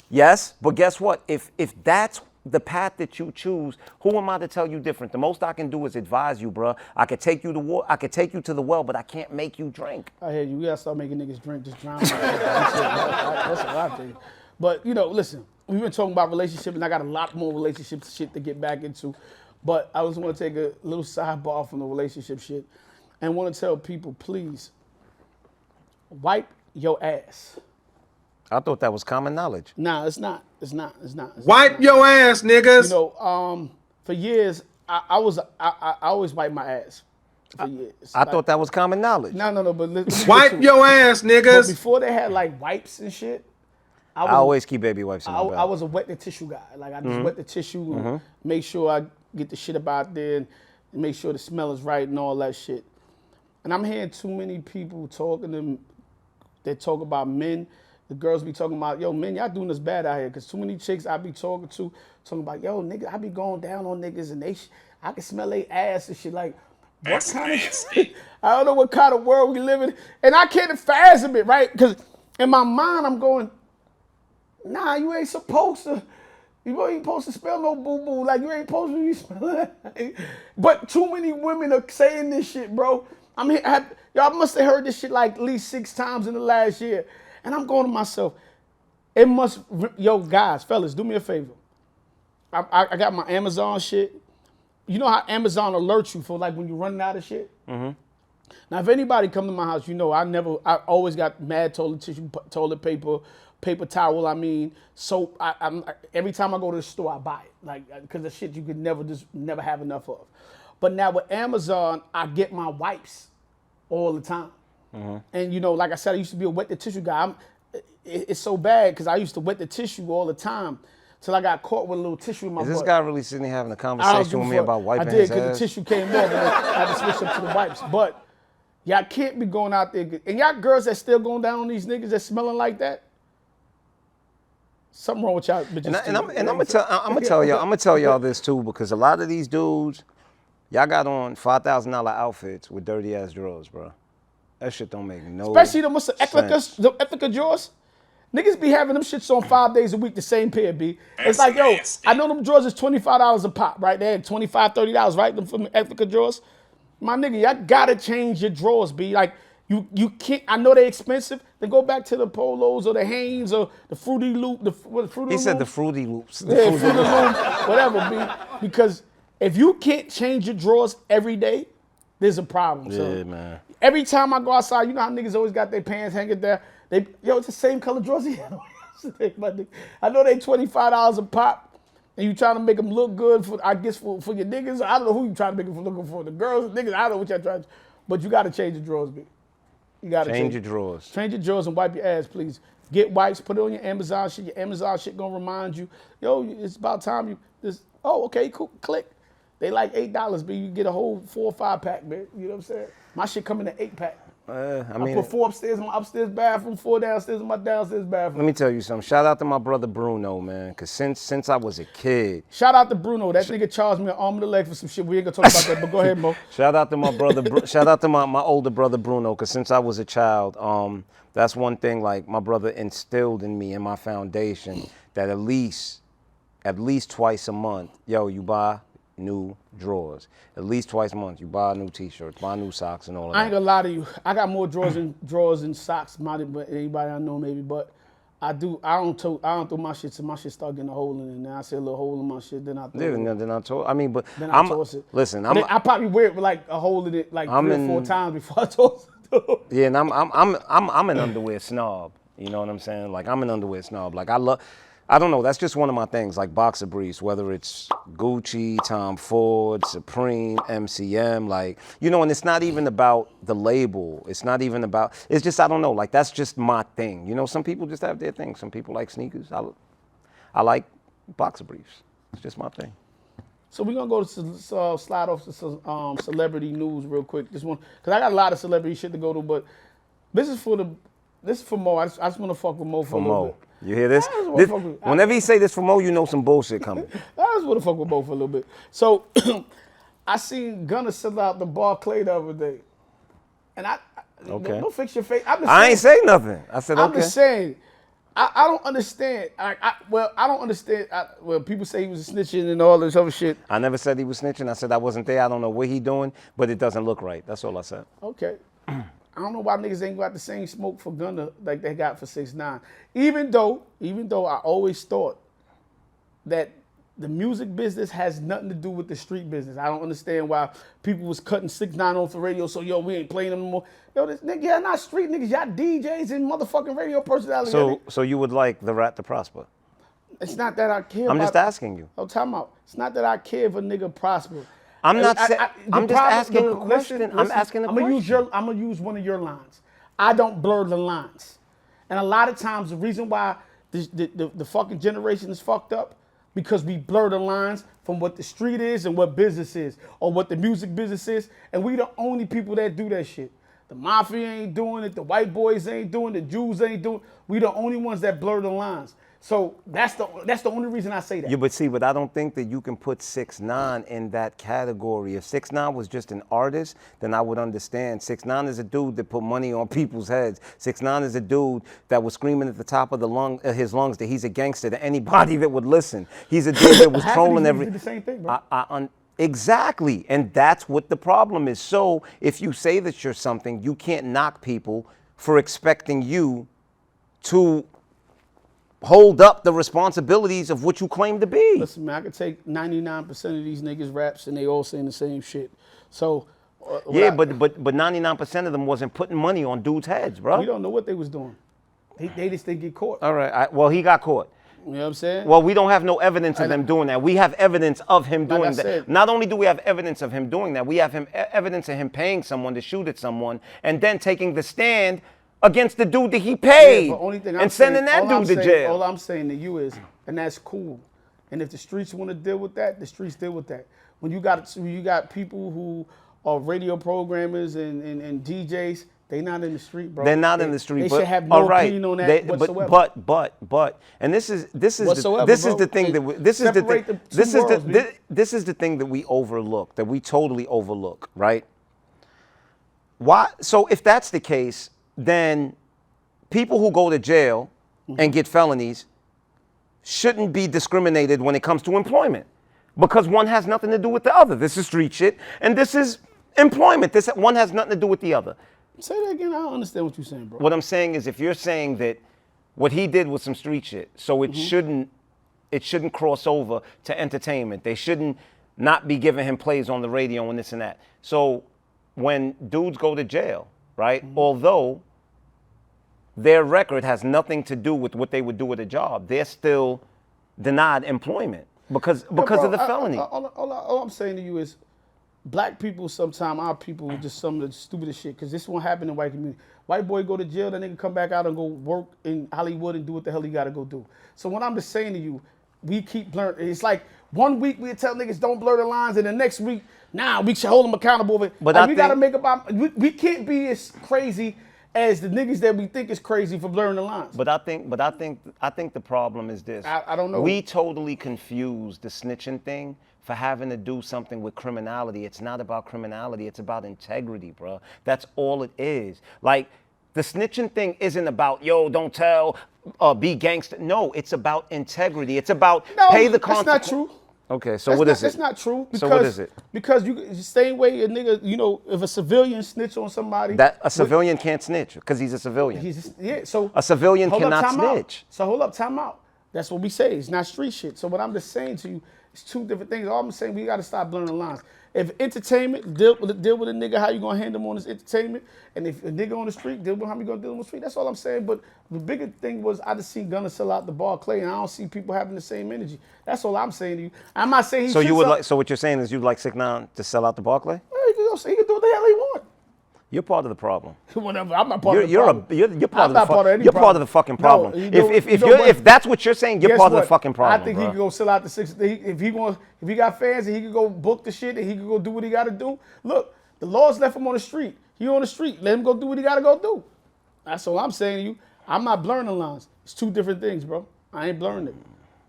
Yes, but guess what? If that's the path that you choose, who am I to tell you different? The most I can do is advise you, bro. I could take you to the well, but I can't make you drink. I hear you. We got to start making niggas drink, just drown. That's what I think. But, you know, listen, we've been talking about relationships, and I got a lot more relationship shit to get back into. But I just want to take a little sidebar from the relationship shit. And want to tell people, please, wipe your ass. I thought that was common knowledge. Nah, it's not. Wipe your ass, niggas. You know, for years, I always wipe my ass. For years. I thought that was common knowledge. No, but wipe your ass, niggas. But before they had like wipes and shit, I always keep baby wipes in my bag. I was a wet the tissue guy. Like I just wet the tissue and make sure I get the shit up out there and make sure the smell is right and all that shit. And I'm hearing too many people that talk about men. The girls be talking about, yo, men, y'all doing this bad out here. Because too many chicks I be talking about, yo, nigga, I be going down on niggas and I can smell their ass and shit. Like, That's kind nasty. of, I don't know what kind of world we live in. And I can't fathom it, right? Because in my mind, I'm going, nah, you ain't supposed to. You ain't supposed to smell no boo-boo. Like, you ain't supposed to be smelling. But too many women are saying this shit, bro. Y'all must have heard this shit like at least 6 times in the last year. And I'm going to myself, guys, fellas, do me a favor. I got my Amazon shit. You know how Amazon alerts you for like when you're running out of shit? Mm-hmm. Now, if anybody come to my house, you know I always got mad toilet tissue, toilet paper, paper towel, soap. Every time I go to the store, I buy it. Like, because the shit you could never have enough of. But now with Amazon, I get my wipes all the time. Mm-hmm. And you know, like I said, I used to be a wet the tissue guy. It's so bad because I used to wet the tissue all the time till I got caught with a little tissue in my butt. Is this guy really sitting here having a conversation with me about wiping his ass? I did, because the tissue came off and I had to switch up to the wipes. But y'all can't be going out there. And y'all girls that still going down on these niggas that smelling like that, something wrong with y'all bitches. And I'm gonna tell y'all this too, because a lot of these dudes, y'all got on $5,000 outfits with dirty ass drawers, bro. That shit don't make no sense. Especially the Ethica drawers. Niggas be having them shits on 5 days a week, the same pair, B. It's like, yo, I know them drawers is $25 a pop, right? They had $25, $30, right? Them from the Ethica drawers. My nigga, y'all gotta change your drawers, B. Like, you can't, I know they're expensive. Then go back to the Polos or the Hanes or the Fruity Loop. He said the Fruity Loops. Yeah, Fruity Loop, whatever, B. Because if you can't change your drawers every day, there's a problem. Yeah, man. Every time I go outside, you know how niggas always got their pants hanging there. It's the same color drawers he had on yesterday, my nigga. I know they $25 a pop, and you trying to make them look good for your niggas. I don't know who you trying to make them looking for. The girls, the niggas, I don't know what y'all trying to. But you got to change your drawers, B. You got to change your drawers. Change your drawers and wipe your ass, please. Get wipes, put it on your Amazon shit. Your Amazon shit gonna remind you, yo, it's about time you just, oh, okay, cool, click. They like $8, but you get a whole 4 or 5 pack, man. You know what I'm saying? My shit come in an 8 pack. I put 4 upstairs in my upstairs bathroom, 4 downstairs in my downstairs bathroom. Let me tell you something. Shout out to my brother Bruno, man. Cause since I was a kid. Shout out to Bruno. That nigga charged me an arm and a leg for some shit. We ain't gonna talk about that, but go ahead, Mo. Shout out to my brother. Shout out to my older brother Bruno. Cause since I was a child, that's one thing like my brother instilled in me in my foundation that at least twice a month, yo, you buy new drawers. At least twice a month, you buy new t-shirts, buy new socks and all of that. I ain't gonna lie to you. I got more drawers and socks than anybody I know maybe, but I don't throw my shit till my shit start getting a hole in it. And then I see a little hole in my shit, then I throw it. Then I toss. I mean, but then I toss it. Listen, I probably wear it with like a hole in it like 3 or 4 times before I toss it. Yeah, and I'm an underwear snob. You know what I'm saying? Like I'm an underwear snob. Like I don't know, that's just one of my things, like boxer briefs, whether it's Gucci, Tom Ford, Supreme, MCM, like, you know, and it's not even about the label. It's just, I don't know, like, that's just my thing. You know, some people just have their thing. Some people like sneakers. I like boxer briefs. It's just my thing. So we're going to go to slide off to some celebrity news real quick. Just one, because I got a lot of celebrity shit to go to, but this is for Mo. I just want to fuck with Mo for a little bit. You hear this? Whenever he say this for Mo, you know some bullshit coming. I just want to fuck with Mo for a little bit. So I seen Gunna sell out the Barclay the other day. And don't fix your face. I ain't say nothing. I said, okay. I'm just saying, I don't understand. I don't understand. Well, people say he was snitching and all this other shit. I never said he was snitching. I said I wasn't there. I don't know what he doing, but it doesn't look right. That's all I said. Okay. I don't know why niggas ain't got the same smoke for Gunna like they got for 6ix9ine. Even though I always thought that the music business has nothing to do with the street business. I don't understand why people was cutting 6ix9ine off the radio, so yo, we ain't playing them no more. Yo, this nigga, y'all not street niggas, y'all DJs and motherfucking radio personalities. So you would like the rat to prosper? It's not that I care. I'm just asking you. Oh, time out. It's not that I care if a nigga prosper. I'm not saying. I'm just asking a question. I'm asking a question. I'm gonna use one of your lines. I don't blur the lines, and a lot of times the reason why the fucking generation is fucked up because we blur the lines from what the street is and what business is, or what the music business is, and we the only people that do that shit. The mafia ain't doing it. The white boys ain't doing it. The Jews ain't doing it. We the only ones that blur the lines. So that's the only reason I say that. Yeah, but I don't think that you can put 6ix9ine in that category. If 6ix9ine was just an artist, then I would understand. 6ix9ine is a dude that put money on people's heads. 6ix9ine is a dude that was screaming at the top of his lungs that he's a gangster to anybody that would listen. He's a dude that was Half of trolling these niggas every. did the same thing, bro. Exactly, and that's what the problem is. So if you say that you're something, you can't knock people for expecting you to hold up the responsibilities of what you claim to be. Listen, man, I could take 99% of these niggas raps and they all saying the same shit. So Yeah, but 99% of them wasn't putting money on dudes' heads, bro. we don't know what they was doing. They just didn't get caught. All right, well, he got caught. You know what I'm saying? Well, we don't have no evidence of them doing that. We have evidence of him Like I doing that. said. Not only do we have evidence of him doing that, we have evidence of him paying someone to shoot at someone and then taking the stand against the dude that he paid but only thing and sending that dude to jail. All I'm saying to you is, and that's cool. And if the streets want to deal with that, the streets deal with that. When you got people who are radio programmers and DJs, they not in the street, bro. They're not in the street. They but, should have no all right, opinion on that whatsoever. But, and this is Whatsoever, the bro. thing that this is the Separate thing the two worlds, man. this is the thing that we overlook, that we totally overlook, right? Why? So if that's the case, then people who go to jail and get felonies shouldn't be discriminated when it comes to employment, because one has nothing to do with the other. This is street shit, and this is employment. This one has nothing to do with the other. Say that again. I don't understand what you're saying, bro. What I'm saying is, if you're saying that what he did was some street shit, so it shouldn't cross over to entertainment. They shouldn't not be giving him plays on the radio and this and that. So when dudes go to jail, right? Although their record has nothing to do with what they would do at a job, they're still denied employment because of the felony. All I'm saying to you is, black people, sometimes our people, just some of the stupidest shit, because this won't happen in white community. White boy go to jail, that nigga come back out and go work in Hollywood and do what the hell he got to go do. So what I'm just saying to you, we keep blurring. It's like 1 week we tell niggas don't blur the lines, and the next week, we should hold them accountable. But Like, we got to make up we can't be as crazy as the niggas that we think is crazy for blurring the lines. But I think the problem is this. I don't know. We totally confuse the snitching thing for having to do something with criminality. It's not about criminality. It's about integrity, bro. That's all it is. Like, the snitching thing isn't about, yo, don't tell, be gangster. No, it's about integrity. It's about pay the consequence. That's not true. Okay, so what is it? That's not true. Because, So what is it? Because the same way a nigga, if a civilian snitch on somebody. That a civilian can't snitch because he's a civilian. So A civilian hold up, cannot time out. snitch. So hold up, time out. That's what we say. It's not street shit. So what I'm just saying to you, it's two different things. All I'm saying, we got to stop blurring the lines. If entertainment, deal with a nigga, how you gonna handle him on his entertainment? And if a nigga on the street, deal with how you gonna deal with him on the street. That's all I'm saying. But the bigger thing was, I just seen Gunna sell out the bar Clay, and I don't see people having the same energy. That's all I'm saying to you. I'm not saying he So should you would sell- like? So what you're saying is you'd like 6ix9ine to sell out the Barclay? He can do what the hell he want. You're part of the problem. Whatever. I'm not part of the You're problem. part I'm of not part of any You're part problem. of the fucking No, problem. you know- If you know what? if that's what you're saying, you're Guess part of what? the fucking problem. I think bro. he could go sell out the six. If he got fans and he could go book the shit and he could go do what he got to do. Look, the laws left him on the street. He on the street. Let him go do what he got to go do. That's all I'm saying to you. I'm not blurring the lines. It's two different things, bro. I ain't blurring it.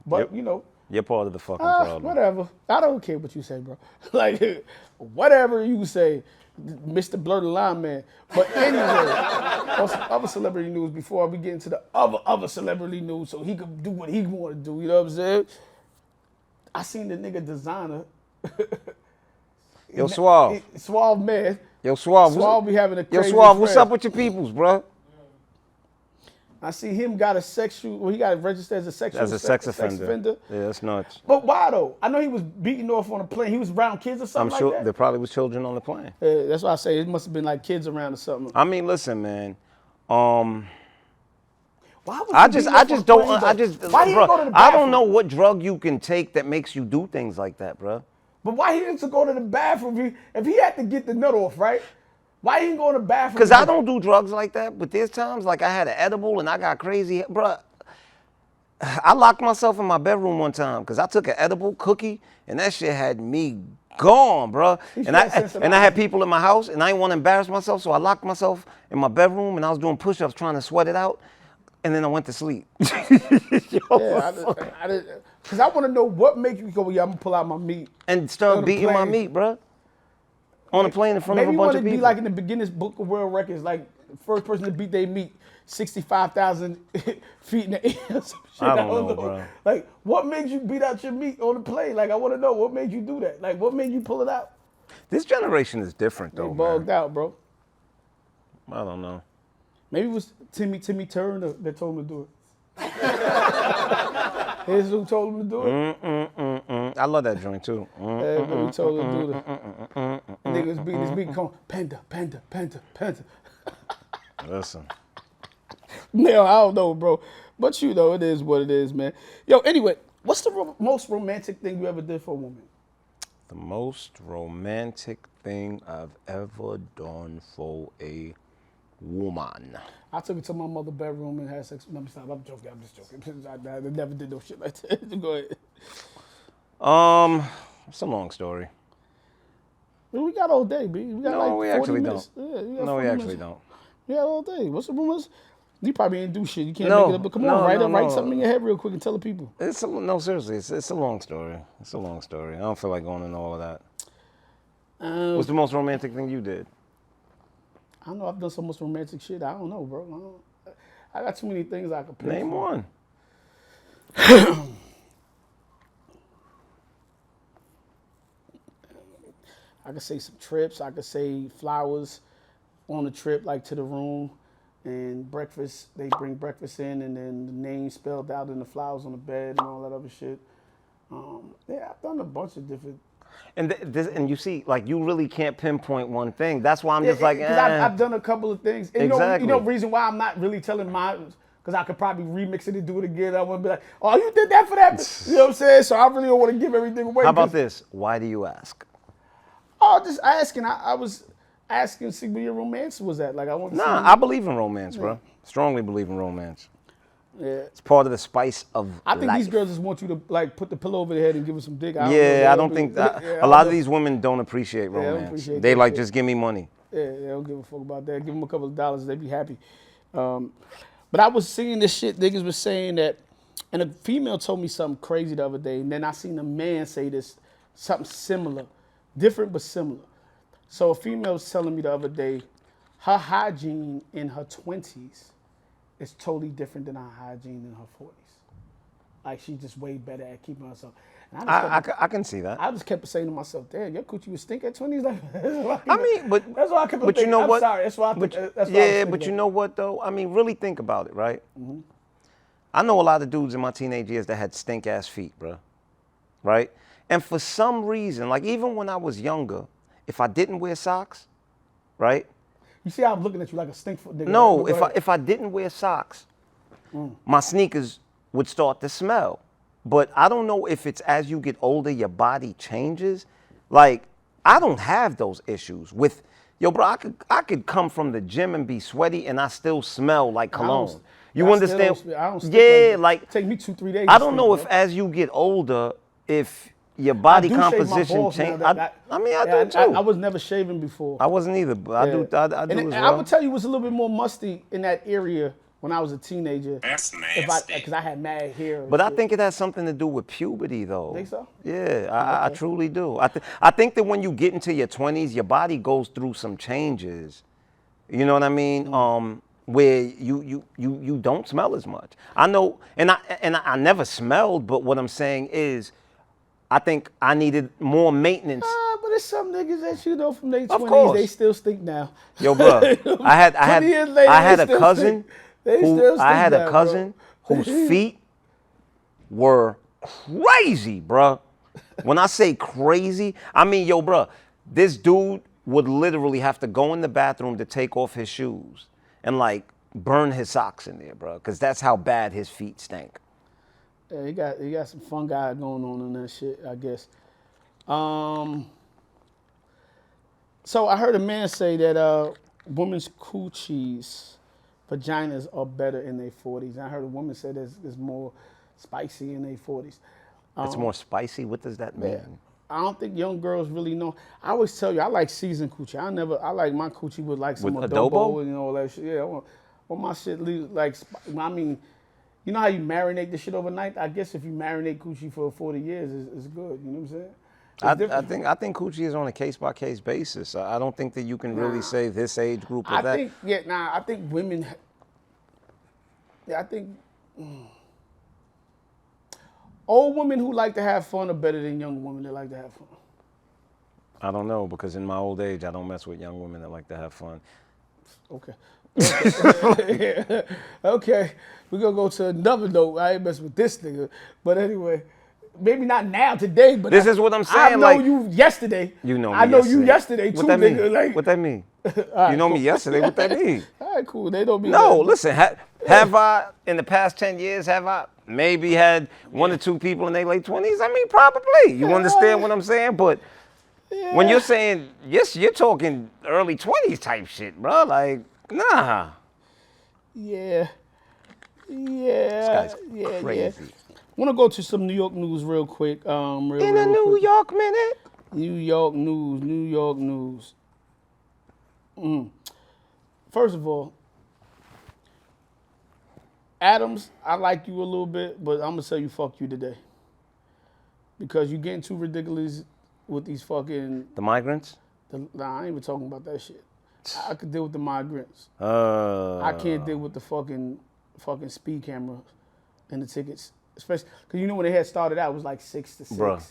But Yep. You're part of the fucking problem. whatever. I don't care what you say, bro. Like whatever you say, Mr. Blur the Line Man. But anyway, other celebrity news before we get into the other celebrity news, so he could do what he want to do. You know what I'm saying? I seen the nigga Designer. Yo, Suave. Suave man. Yo, Suave. Suave be having a Yo, crazy Suave, what's friend. up with your peoples, bro? I see him got he got registered as a sexual As a sex offender. Yeah, that's nuts. But why though? I know he was beating off on a plane. He was around kids or I'm something sure like that. there probably was children on the plane. That's why I say it must have been like kids around or something. I mean, listen, man. Why was I he just beating off on just a don't. plane, I though? just, Why he didn't go to the bro. I don't bathroom? know what drug you can take that makes you do things like that, bro. But why he didn't go to the bathroom? If he had to get the nut off, right? Why he didn't go to the bathroom? Because I don't do drugs like that. But there's times like I had an edible and I got crazy, bro. I locked myself in my bedroom one time because I took an edible cookie and that shit had me gone, bro. And I had people in my house and I didn't want to embarrass myself, so I locked myself in my bedroom and I was doing push-ups trying to sweat it out. and then I went to sleep. Yeah, because I want to know what makes you go, yeah, I'm gonna pull out my meat. And start On the beating my plane. meat, bro. On a plane in front of a Maybe bunch want of to be people. like in the Guinness Book of World Records, like first person to beat their meat 65,000 feet in the air. Or some shit. I don't know, bro. Like, what made you beat out your meat on the plane? Like, I want to know what made you do that. Like, what made you pull it out? This generation is different, They though, bugged man. out, bro. I don't know. Maybe it was Timmy Turner that told him to do it. Here's who told him to do it. I love that joint, too. Everybody told him to do it. Niggas beating his beat, going, Panda, Panda, Panda, Panda. Listen. No, I don't know, bro. But you know, it is what it is, man. Yo, anyway, what's the most romantic thing you ever did for a woman? The most romantic thing I've ever done for a woman. I took it to my mother's bedroom and had sex. No, stop. I'm joking. I'm just joking. I never did no shit like that. Go ahead. It's a long story. We got all day, B. We got No, like 40 we actually minutes. don't. Yeah, we got No, 40 we actually minutes. don't. We got all day. What's the rumors? You probably ain't do shit. You can't No, make it up. But come no, on, write no, up, write no. something in your head real quick and tell the people. No, seriously, it's a long story. It's a long story. I don't feel like going into all of that. What's the most romantic thing you did? I don't know. I've done so much romantic shit. I don't know, bro. I got too many things I could pick. Name from. one. I could say some trips. I could say flowers on the trip, like to the room, and breakfast. They bring breakfast in, and then the name spelled out in the flowers on the bed and all that other shit. Yeah, I've done a bunch of different. And you see, like, you really can't pinpoint one thing. That's why I'm just like, Because I've done a couple of things. And Exactly. You know, reason why I'm not really telling mine, because I could probably remix it and do it again. I want to be like, oh, you did that for that? You know what I'm saying? So I really don't want to give everything away. How about this? Why do you ask? Oh, just asking. I was asking, see where your romance was at. Like, I want to see. Nah, I believe in romance, bro. Strongly believe in romance. Yeah. It's part of the spice of I think life. these girls just want you to, like, put the pillow over their head and give them some dick. I don't think that. Yeah, A lot of these women don't appreciate don't romance. appreciate They that like, shit. just give me money. Yeah, they don't give a fuck about that. Give them a couple of dollars, they'd be happy. But I was seeing this shit, niggas was saying that, and a female told me something crazy the other day, and then I seen a man say this, something similar, different but similar. So a female was telling me the other day, her hygiene in her 20s is totally different than her hygiene in her 40s. Like, she's just way better at keeping herself. And I can see that. I just kept saying to myself, damn, your coochie would stink at 20s? Like, that's why I kept but thinking, you know I'm what? sorry, that's why I think, But, that's why I was yeah, thinking but you that. know what though? I mean, really think about it, right? I know a lot of dudes in my teenage years that had stink ass feet, bro. Right? And for some reason, like even when I was younger, if I didn't wear socks, right? You see how I'm looking at you like a stink foot nigga? No, right? Go ahead. if I didn't wear socks, my sneakers would start to smell. But I don't know if it's as you get older, your body changes. Like, I don't have those issues with, yo, bro, I could come from the gym and be sweaty and I still smell like cologne. You understand? I don't stink Yeah, like like, take me 2-3 days. I to don't know if stink, bro. as you get older, if your body I do shave my composition balls now changes. that- I mean, I yeah, do too. I was never shaving before. I wasn't either, but I do And as I well. would tell you it was a little bit more musty in that area when I was a teenager. That's nasty. Because I had mad hair. and But I shit. think it has something to do with puberty, though. Think so? Yeah, I truly do. I think that when you get into your 20s, your body goes through some changes. You know what I mean? Where you don't smell as much. I know, and I never smelled, but what I'm saying is, I think I needed more maintenance. But there's some niggas that you know from their 20s, course. they still stink now. Yo, bro, I had 20 years later, I had they a still cousin stink. They still stink I had now, a cousin bro. whose feet were crazy, bro. When I say crazy, I mean, yo, bro, this dude would literally have to go in the bathroom to take off his shoes and like burn his socks in there, bro, because that's how bad his feet stank. Yeah, he got some fungi going on in that shit, I guess. So I heard a man say that women's coochies, vaginas are better in their 40s. And I heard a woman say it's more spicy in their 40s. It's more spicy. What does that mean? Yeah. I don't think young girls really know. I always tell you, I like seasoned coochie. I like my coochie with like some With adobo, adobo? and all that shit. Yeah, Or my shit leaves like, I mean, you know how you marinate the shit overnight? I guess if you marinate coochie for 40 years, it's good. You know what I'm saying? I think coochie is on a case by case basis. I don't think that you can really say this age group or I that. think women. Yeah, I think old women who like to have fun are better than young women that like to have fun. I don't know, because in my old age, I don't mess with young women that like to have fun. Okay. Okay. We're gonna go to another note. I ain't messing with this nigga. But anyway, maybe not now today, but This is what I'm saying. I know like, you yesterday. You know me I know yesterday. you yesterday too, What that nigga. mean? Like, What that mean? right, You know cool. me yesterday. What that mean? All right, cool. They don't be No, like- listen. Have I, in the past 10 years, have I maybe had one or two people in their late 20s? I mean, probably. You understand what I'm saying? But when you're saying, yes, you're talking early 20s type shit, bro. Like, nah. Yeah. This guy's Yeah. crazy. Want to go to some New York news real quick. In a Real New quick. York minute. New York news. First of all, Adams, I like you a little bit, but I'm gonna tell you fuck you today. Because you getting too ridiculous with these fucking. The migrants? Nah, I ain't even talking about that shit. I could deal with the migrants. Uh, I can't deal with the fucking speed cameras and the tickets, especially because you know when they had started out it was like 6 to 6. Bruh,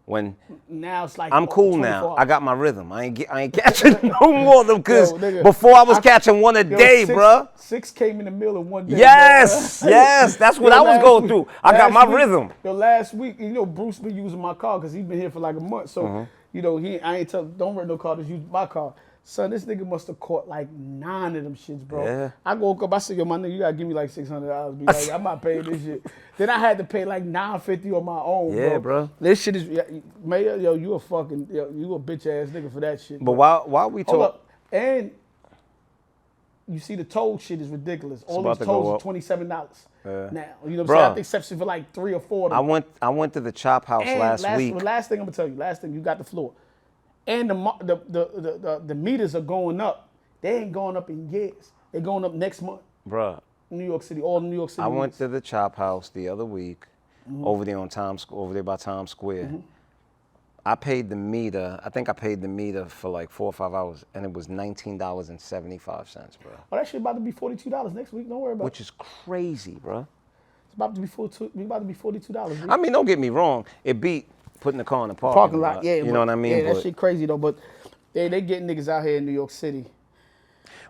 when Now it's like I'm cool 24 now. hours. I got my rhythm. I ain't catching no more of them, because Yo, nigga, before I was catching one a day, bruh. 6 came in the middle in one day. Yes, bro. yes, that's what Yo, I was last going week- through. I got last my week- rhythm. Yo, last week, you know, Bruce been using my car because he's been here for like a month. So, you know, I ain't tell, don't rent no car, just use my car. Son, this nigga must have caught like 9 of them shits, bro. Yeah. I woke up, I said, yo, my nigga, you gotta give me like $600. Be like, I'm not paying this shit. Then I had to pay like $950 on my own, Yeah, bro. This shit is, Mayor, yo, you a fucking, you a bitch ass nigga for that shit. But bro. while we Hold talk, up. And you see the toll shit is ridiculous. All about these to go tolls up. are $27 now. You know what I'm saying? Bruh. I think exception for like 3 or 4 of them. I went to the Chop House And last week. Last thing I'm gonna tell you. Last thing, you got the floor. And the meters are going up. They ain't going up in years. They're going up next month. Bruh, New York City, all New York City. I went meters. to the Chop House the other week, over there by Times Square. I paid the meter. I think I paid the meter for like 4 or 5 hours, and it was $19.75, bro. Oh, that shit about to be $42 next week. Don't worry about it. Which is crazy, bro. It's about to be $42. I mean, don't get me wrong. It beat putting the car in the Parking lot, yeah. You but- know what I mean? Yeah, that But- shit crazy though. But they getting niggas out here in New York City.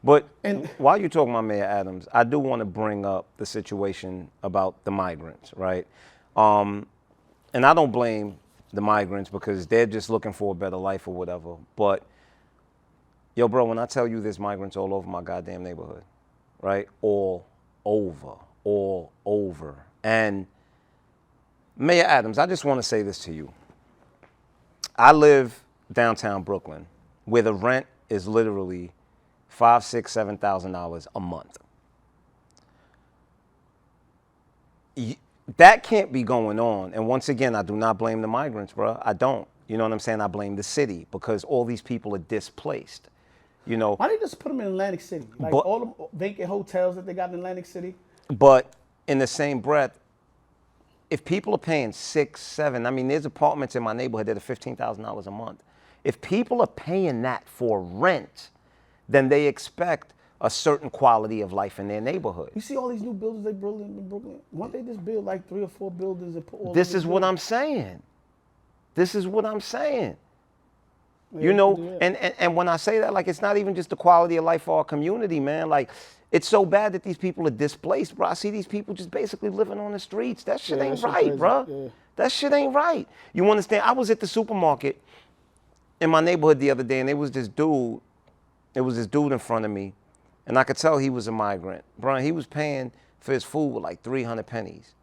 But And- while you're talking about Mayor Adams, I do want to bring up the situation about the migrants, right? And I don't blame the migrants because they're just looking for a better life or whatever. But, yo, bro, when I tell you there's migrants all over my goddamn neighborhood, right? All over. And Mayor Adams, I just want to say this to you. I live downtown Brooklyn, where the rent is literally $5,000, $6,000, $7,000 a month. That can't be going on. And once again, I do not blame the migrants, bro. I don't. You know what I'm saying? I blame the city because all these people are displaced. You know, Why they just put them in Atlantic City? Like But- all them vacant hotels that they got in Atlantic City. but in the same breath, if people are paying 6, 7, I mean, there's apartments in my neighborhood that are $15,000 a month. If people are paying that for rent, then they expect a certain quality of life in their neighborhood. You see all these new buildings they build in Brooklyn? Why don't they just build like 3 or 4 buildings and put all This these is what I'm buildings? saying. This is what I'm saying. Yeah, You know, yeah. and when I say that, like, it's not even just the quality of life for our community, man. Like, it's so bad that these people are displaced, bro. I see these people just basically living on the streets. That shit Yeah, ain't that shit right, crazy. bro. Yeah. That shit ain't right. You understand? I was at the supermarket in my neighborhood the other day, and there was this dude. There was this dude in front of me, and I could tell he was a migrant. Bro, he was paying for his food with like 300 pennies.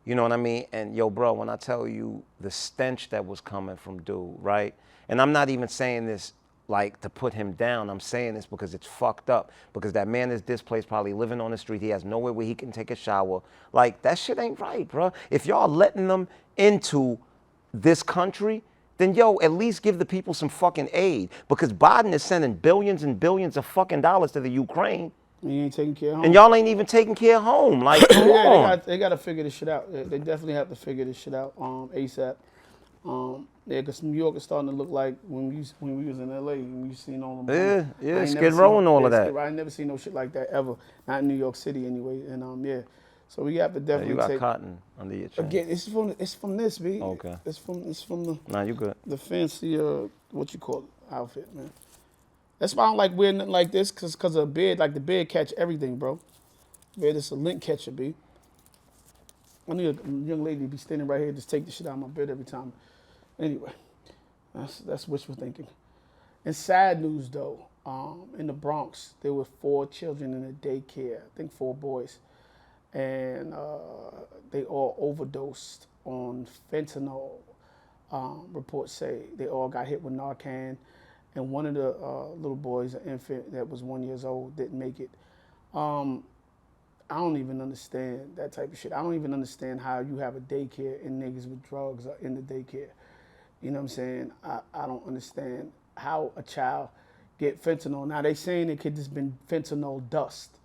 You know what I mean? And yo, bro, when I tell you the stench that was coming from dude, right? And I'm not even saying this like to put him down. I'm saying this because it's fucked up. Because that man is displaced, probably living on the street. He has nowhere where he can take a shower. Like, that shit ain't right, bro. If y'all letting them into this country, then yo, at least give the people some fucking aid. Because Biden is sending billions and billions of fucking dollars to the Ukraine. You ain't taking care of home. And y'all ain't even taking care of home. Like, come on. They got to figure this shit out. They definitely have to figure this shit out ASAP. Yeah, because New York is starting to look like when we was in LA, when we seen all them. Yeah, Skid Row and all of that. I ain't never seen no shit like that ever. Not in New York City anyway. And yeah, so we have to definitely You got take. cotton under your chin. Again, it's from this, B. Okay. It's from the. Nah, you good. The fancy what you call it, outfit, man. That's why I don't like wearing nothing like this, cause of a bed. Like the bed catch everything, bro. Bed is a lint catcher, B. I need a young lady to be standing right here, just take the shit out of my bed every time. Anyway, that's wishful thinking. And sad news though, in the Bronx, there were 4 children in a daycare. I think 4 boys, and they all overdosed on fentanyl. Reports say they all got hit with Narcan, and one of the little boys, an infant that was 1 year old, didn't make it. I don't even understand that type of shit. I don't even understand how you have a daycare and niggas with drugs are in the daycare. You know what I'm saying? I don't understand how a child get fentanyl. Now they saying it could just been fentanyl dust,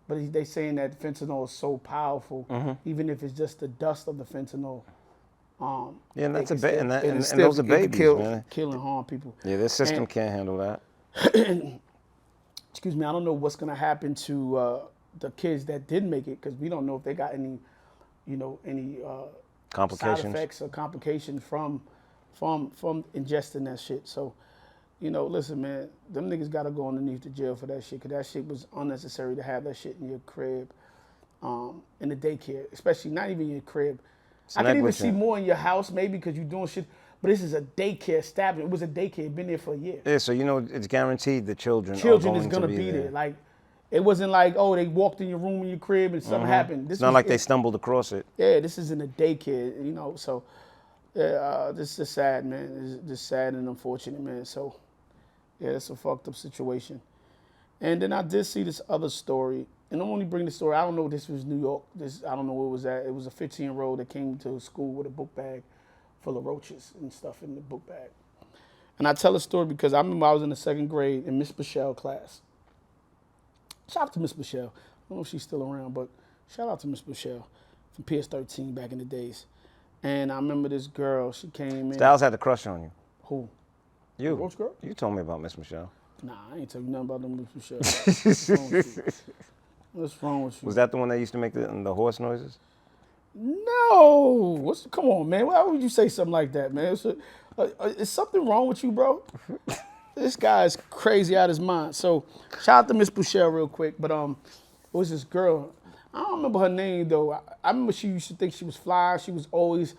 but they saying that fentanyl is so powerful, even if it's just the dust of the fentanyl. Yeah, and that's and still, those are babies, man. Kill and harm people. Yeah, this system can't handle that. Excuse me, I don't know what's gonna happen to the kids that did make it, because we don't know if they got any, Complications. side effects or complications from ingesting that shit. So, listen, man, them niggas gotta go underneath the jail for that shit, because that shit was unnecessary to have that shit in your crib, in the daycare, especially not even your crib. I can even see more in your house, maybe, because you're doing shit. But this is a daycare establishment. It was a daycare. It's been there for a year. Yeah, so it's guaranteed the children is gonna be there. Like, it wasn't like, oh, they walked in your room in your crib and something happened. It's not like they stumbled across it. Yeah, this is in a daycare, so this is sad, man. It's just sad and unfortunate, man. So, yeah, it's a fucked up situation. And then I did see this other story. And I'm only bringing the story. I don't know if this was New York. I don't know where it was at. It was a 15-year-old that came to school with a book bag full of roaches and stuff in the book bag. And I tell the story because I remember I was in the 2nd grade in Miss Michelle's class. Shout out to Miss Michelle. I don't know if she's still around, but shout out to Miss Michelle from PS13 back in the days. And I remember this girl. She came in. Styles had a crush on you. Who? You. The roach girl? You told me about Miss Michelle. Nah, I ain't tell you nothing about them Miss Michelle. What's wrong with you? Was that the one that used to make the horse noises? No. Come on, man. Why would you say something like that, man? Is something wrong with you, bro? This guy is crazy out of his mind. So, shout out to Miss Michelle real quick. But it was this girl. I don't remember her name, though. I remember she used to think she was fly. She was always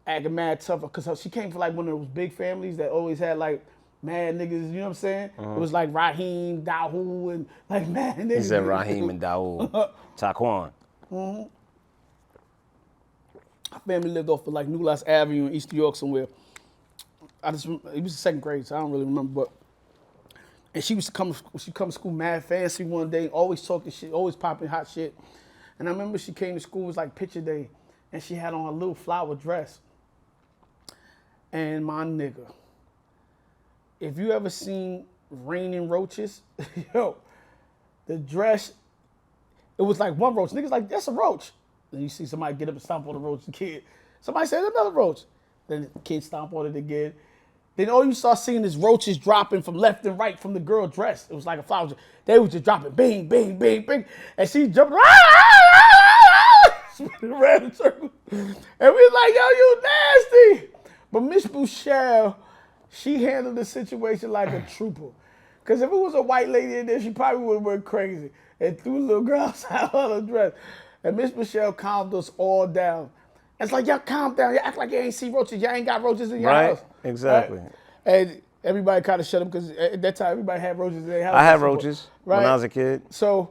acting mad tough because she came from, like, one of those big families that always had, like, mad niggas, you know what I'm saying? It was like Raheem, Dahu, and like mad niggas. He said Raheem and Dahu. Taquan. My family lived off of like New Loss Avenue in East New York somewhere. It was the 2nd grade, so I don't really remember. And she come to school mad fancy one day, always talking shit, always popping hot shit. And I remember she came to school, it was like picture day, and she had on a little flower dress. And my nigga, if you ever seen Raining Roaches, yo, the dress, it was like one roach. Niggas like, that's a roach. Then you see somebody get up and stomp on the roach, the kid. Somebody said another roach. Then the kid stomp on it again. Then all you start seeing is roaches dropping from left and right from the girl dress. It was like a flower. They was just dropping, bing, bing, bing, bing. And she jumped, spinning around in a circle. And we was like, yo, you nasty. But Miss Bouchelle, she handled the situation like a trooper. Because if it was a white lady in there, she probably would have went crazy and threw the little girl out of her dress. And Miss Michelle calmed us all down. And it's like, y'all calm down. Y'all act like you ain't see roaches. Y'all ain't got roaches in your house. Exactly. Right? And everybody kind of shut up because at that time, everybody had roaches in their house. I had roaches when I was a kid. So,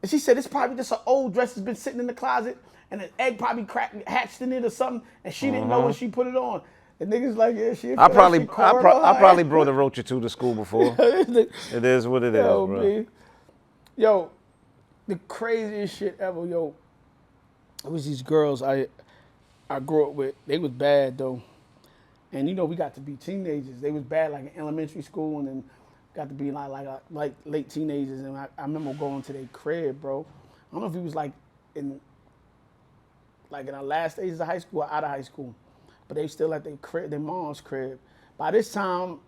and she said, it's probably just an old dress that's been sitting in the closet and an egg probably hatched in it or something, and she didn't know when she put it on. And niggas like, yeah, she. I probably brought a roach or two to school before. It is what it is, bro. Man. Yo, the craziest shit ever, yo. It was these girls I grew up with. They was bad though, and we got to be teenagers. They was bad like in elementary school, and then got to be like late teenagers, and I remember going to their crib, bro. I don't know if he was like in our last stages of high school or out of high school, but they still at their crib, their mom's crib. By this time,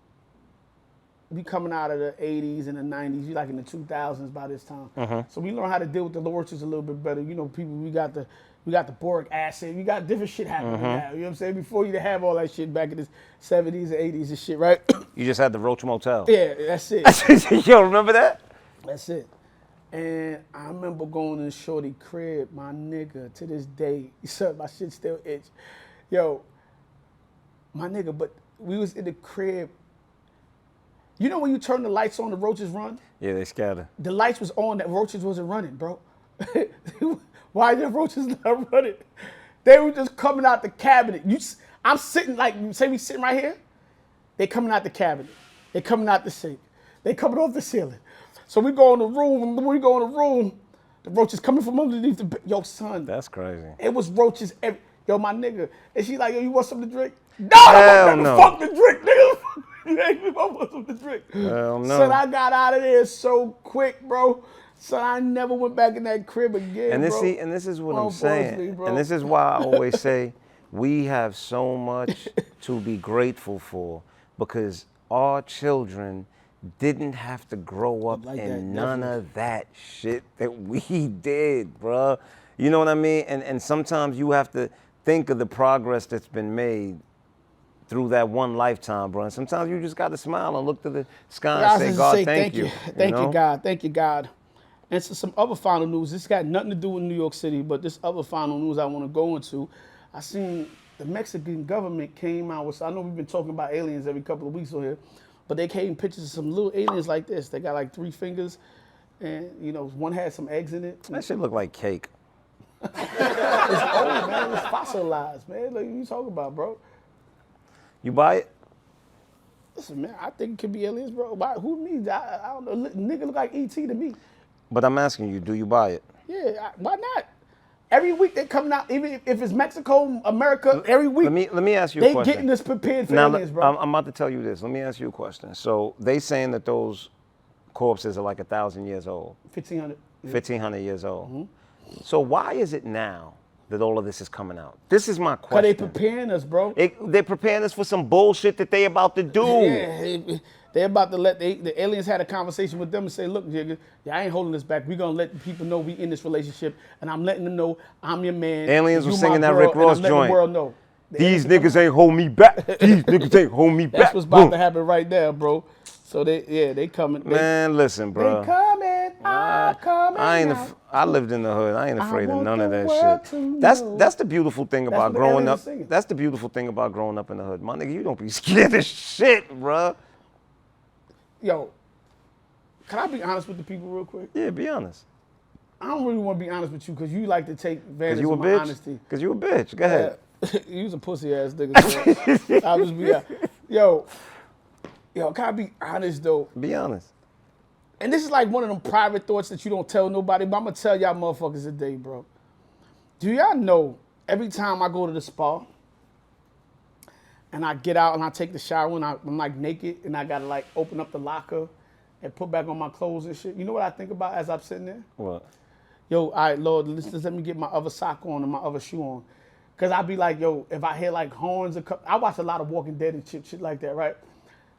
we coming out of the 80s and the 90s, we like in the 2000s by this time. So we learn how to deal with the roaches a little bit better. You know, people, we got the boric acid, we got different shit happening now. You know what I'm saying? Before you have all that shit back in the 70s and 80s and shit, right? You just had the Roach Motel. Yeah, that's it. Yo, remember that? That's it. And I remember going to Shorty crib, my nigga, to this day. My shit still itch. Yo, my nigga, but we was in the crib. You know when you turn the lights on, the roaches run? Yeah, they scatter. The lights was on, that roaches wasn't running, bro. Why the roaches not running? They were just coming out the cabinet. I'm sitting like, say we sitting right here, they coming out the cabinet. They coming out the sink. They coming off the ceiling. So we go in the room, and when we go in the room, the roaches coming from underneath the bed. Yo, son. That's crazy. It was roaches yo, my nigga. And she like, yo, you want something to drink? No, Hell I want no. fuck to drink, nigga. You ain't me, I want something to drink. Hell no. Son, I got out of there so quick, bro. Son, I never went back in that crib again, And this, bro. see, and this is what I'm Unfortunately, saying. bro. And this is why I always say we have so much to be grateful for, because our children didn't have to grow up Like in that, none definitely. of that shit that we did, bruh. You know what I mean? And sometimes you have to think of the progress that's been made through that one lifetime, bro. And sometimes you just got to smile and look to the sky and say, God, thank you. Thank know? you, God. Thank you, God. And so some other final news. This got nothing to do with New York City, but this other final news I want to go into. I seen the Mexican government came out with, I know we've been talking about aliens every couple of weeks on here, but they came pictures of some little aliens like this. They got like 3 fingers, and you know, one had some eggs in it. That shit look like cake. It's old, man. It's fossilized, man. Like, what you talking about, bro? You buy it? Listen, man, I think it could be aliens, bro. Who needs that? I don't know. Nigga look like E.T. to me. But I'm asking you, do you buy it? Yeah, why not? Every week they coming out, even if it's Mexico, America, every week. Let me ask you a they question. getting us prepared for Now, aliens, bro. I'm about to tell you this. Let me ask you a question. So they saying that those corpses are like 1,000 years old, 1,500. 1,500 years old. So why is it now that all of this is coming out? This is my Cause question. they preparing us, bro. They're preparing us for some bullshit that they about to do. Yeah, they about to let the aliens had a conversation with them and say, look, nigga, I ain't holding this back. We gonna let the people know we in this relationship, and I'm letting them know I'm your man. Aliens you was my singing that girl, Rick and Ross I'm letting joint. the world know. These niggas ain't hold me back. These niggas ain't hold me back. That's what's about Boom. to happen right now, bro. So they coming. Man, listen, bro. They coming. I'm coming. I lived in the hood. I ain't afraid of want none of the that world shit. to That's know. the beautiful thing That's about what the growing aliens up. are singing. That's the beautiful thing about growing up in the hood. My nigga, you don't be scared of shit, bro. Yo, can I be honest with the people real quick? Yeah, be honest. I don't really want to be honest with you because you like to take Cause advantage you a of my bitch. honesty. Cause you a bitch. Go ahead. You was a pussy ass nigga. So I'll just be yo, can I be honest though? Be honest. And this is like one of them private thoughts that you don't tell nobody, but I'm gonna tell y'all motherfuckers today, bro. Do y'all know every time I go to the spa and I get out and I take the shower and I'm like naked and I gotta like open up the locker and put back on my clothes and shit, you know what I think about as I'm sitting there? What? Yo, all right, Lord, let's just let me get my other sock on and my other shoe on. Cause I be like, yo, if I hear like horns, I watch a lot of Walking Dead and shit like that, right?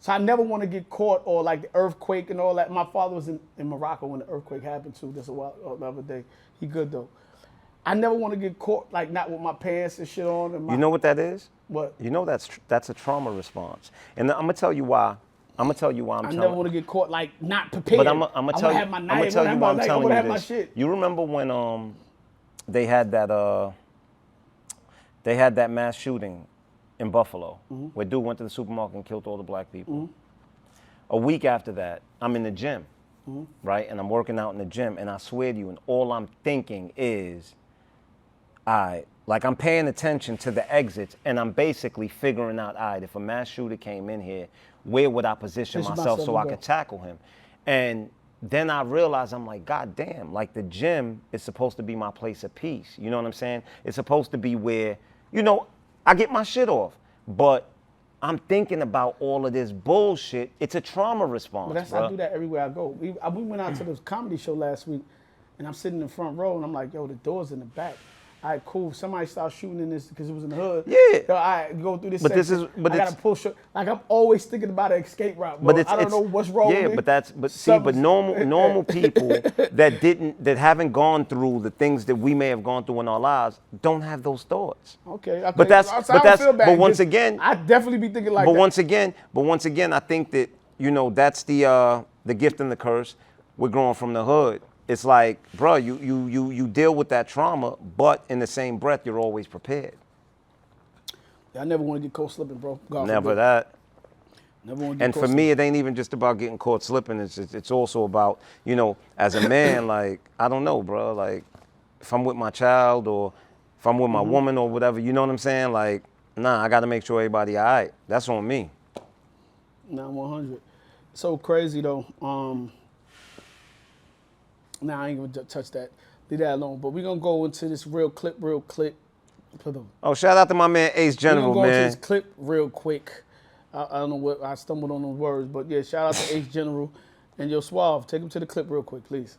So I never want to get caught or like the earthquake and all that. My father was in Morocco when the earthquake happened too. Just a while the other day. He good though. I never want to get caught like not with my pants and shit on. And my, You know what that is? What? You know that's a trauma response. And I'm gonna tell you why. I'm I never want to get caught like not prepared. But I'm gonna tell you. Have my I'm knife. gonna tell you why I'm telling have you my this. shit. You remember when they had that mass shooting in Buffalo, where dude went to the supermarket and killed all the black people. A week after that, I'm in the gym, right? And I'm working out in the gym, and I swear to you, and all I'm thinking is, like I'm paying attention to the exits, and I'm basically figuring out, if a mass shooter came in here, where would I position myself so I could tackle him? And then I realized, I'm like, God damn, like the gym is supposed to be my place of peace. You know what I'm saying? It's supposed to be where, I get my shit off. But I'm thinking about all of this bullshit. It's a trauma response, But I do that everywhere I go. We went out to the comedy show last week, and I'm sitting in the front row, and I'm like, yo, the door's in the back. All right, cool. Somebody starts shooting in this because it was in the hood. Yeah. Yo, all right, go through this But section. this is- but I gotta it's- push. Like I'm always thinking about an escape route, bro. I don't know what's wrong with me. Yeah, but normal people that haven't gone through the things that we may have gone through in our lives don't have those thoughts. Okay. But that's I don't feel bad, but once just- again, I definitely be thinking like but that. once again, I think that that's the gift and the curse. We're growing from the hood. It's like, bro, you deal with that trauma, but in the same breath, you're always prepared. I never want to get caught slipping, bro. God Never forbid. that. Never want to get And caught for slipping. me, it ain't even just about getting caught slipping. It's also about, as a man, like, I don't know, bro. Like, if I'm with my child or if I'm with my woman or whatever, you know what I'm saying? Like, nah, I got to make sure everybody all right. That's on me. Nah, 100. So crazy though. Nah, I ain't gonna touch that. Leave that alone. But we're gonna go into this real clip. Oh, shout out to my man Ace General, We're gonna go into man. this clip real quick. I don't know what I stumbled on those words, but yeah, shout out to Ace General and Yo Suave. Take him to the clip real quick, please.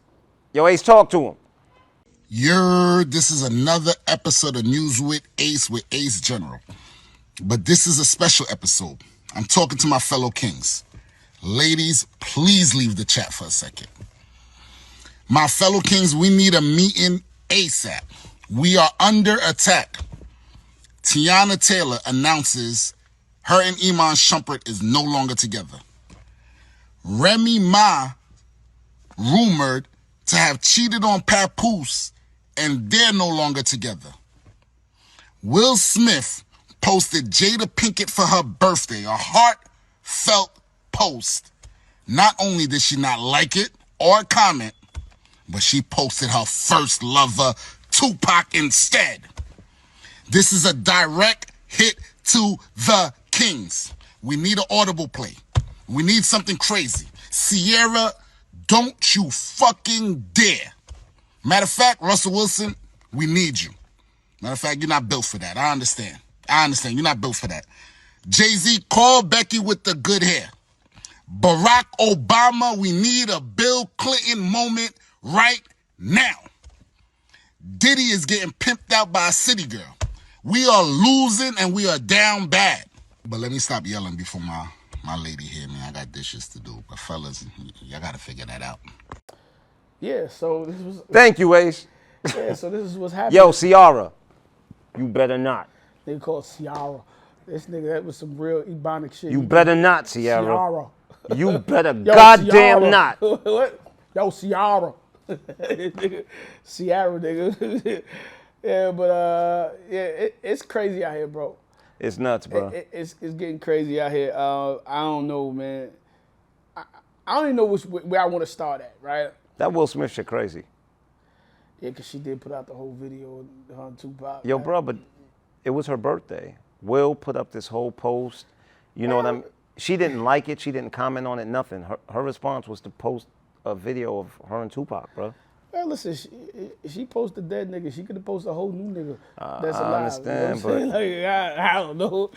Yo, Ace, talk to him. This is another episode of News with Ace General. But this is a special episode. I'm talking to my fellow kings. Ladies, please leave the chat for a second. My fellow kings, we need a meeting ASAP. We are under attack. Tiana Taylor announces her and Iman Shumpert is no longer together. Remy Ma rumored to have cheated on Papoose and they're no longer together. Will Smith posted Jada Pinkett for her birthday, a heartfelt post. Not only did she not like it or comment, but she posted her first lover, Tupac, instead. This is a direct hit to the Kings. We need an audible play. We need something crazy. Sierra, don't you fucking dare. Matter of fact, Russell Wilson, we need you. Matter of fact, you're not built for that. I understand. You're not built for that. Jay-Z, call Becky with the good hair. Barack Obama, we need a Bill Clinton moment right now. Diddy is getting pimped out by a city girl. We are losing and we are down bad. But let me stop yelling before my lady here, man. I got dishes to do. But fellas, y'all got to figure that out. Yeah, so this was. Thank you, Ace. Yeah, so this is what's happening. Yo, Ciara, you better not. They call Ciara. This nigga, that was some real Ebonic shit. You better not, Ciara. Ciara. You better Yo, goddamn Ciara. not. What? Yo, Ciara. Nigga, Ciara, nigga. Yeah, but it's crazy out here, bro. It's nuts, bro. It's getting crazy out here. I don't know, man. I don't even know where I want to start at, right? That Will Smith shit crazy. Yeah, because she did put out the whole video of her and Tupac. Yo, bro, but it was her birthday. Will put up this whole post. You know what I mean? She didn't like it. She didn't comment on it, nothing. Her response was to post a video of her and Tupac, bro. Well, listen, she posted dead nigga. She could have posted a whole new nigga that's alive. I understand, you know what I'm saying? Like, I don't know.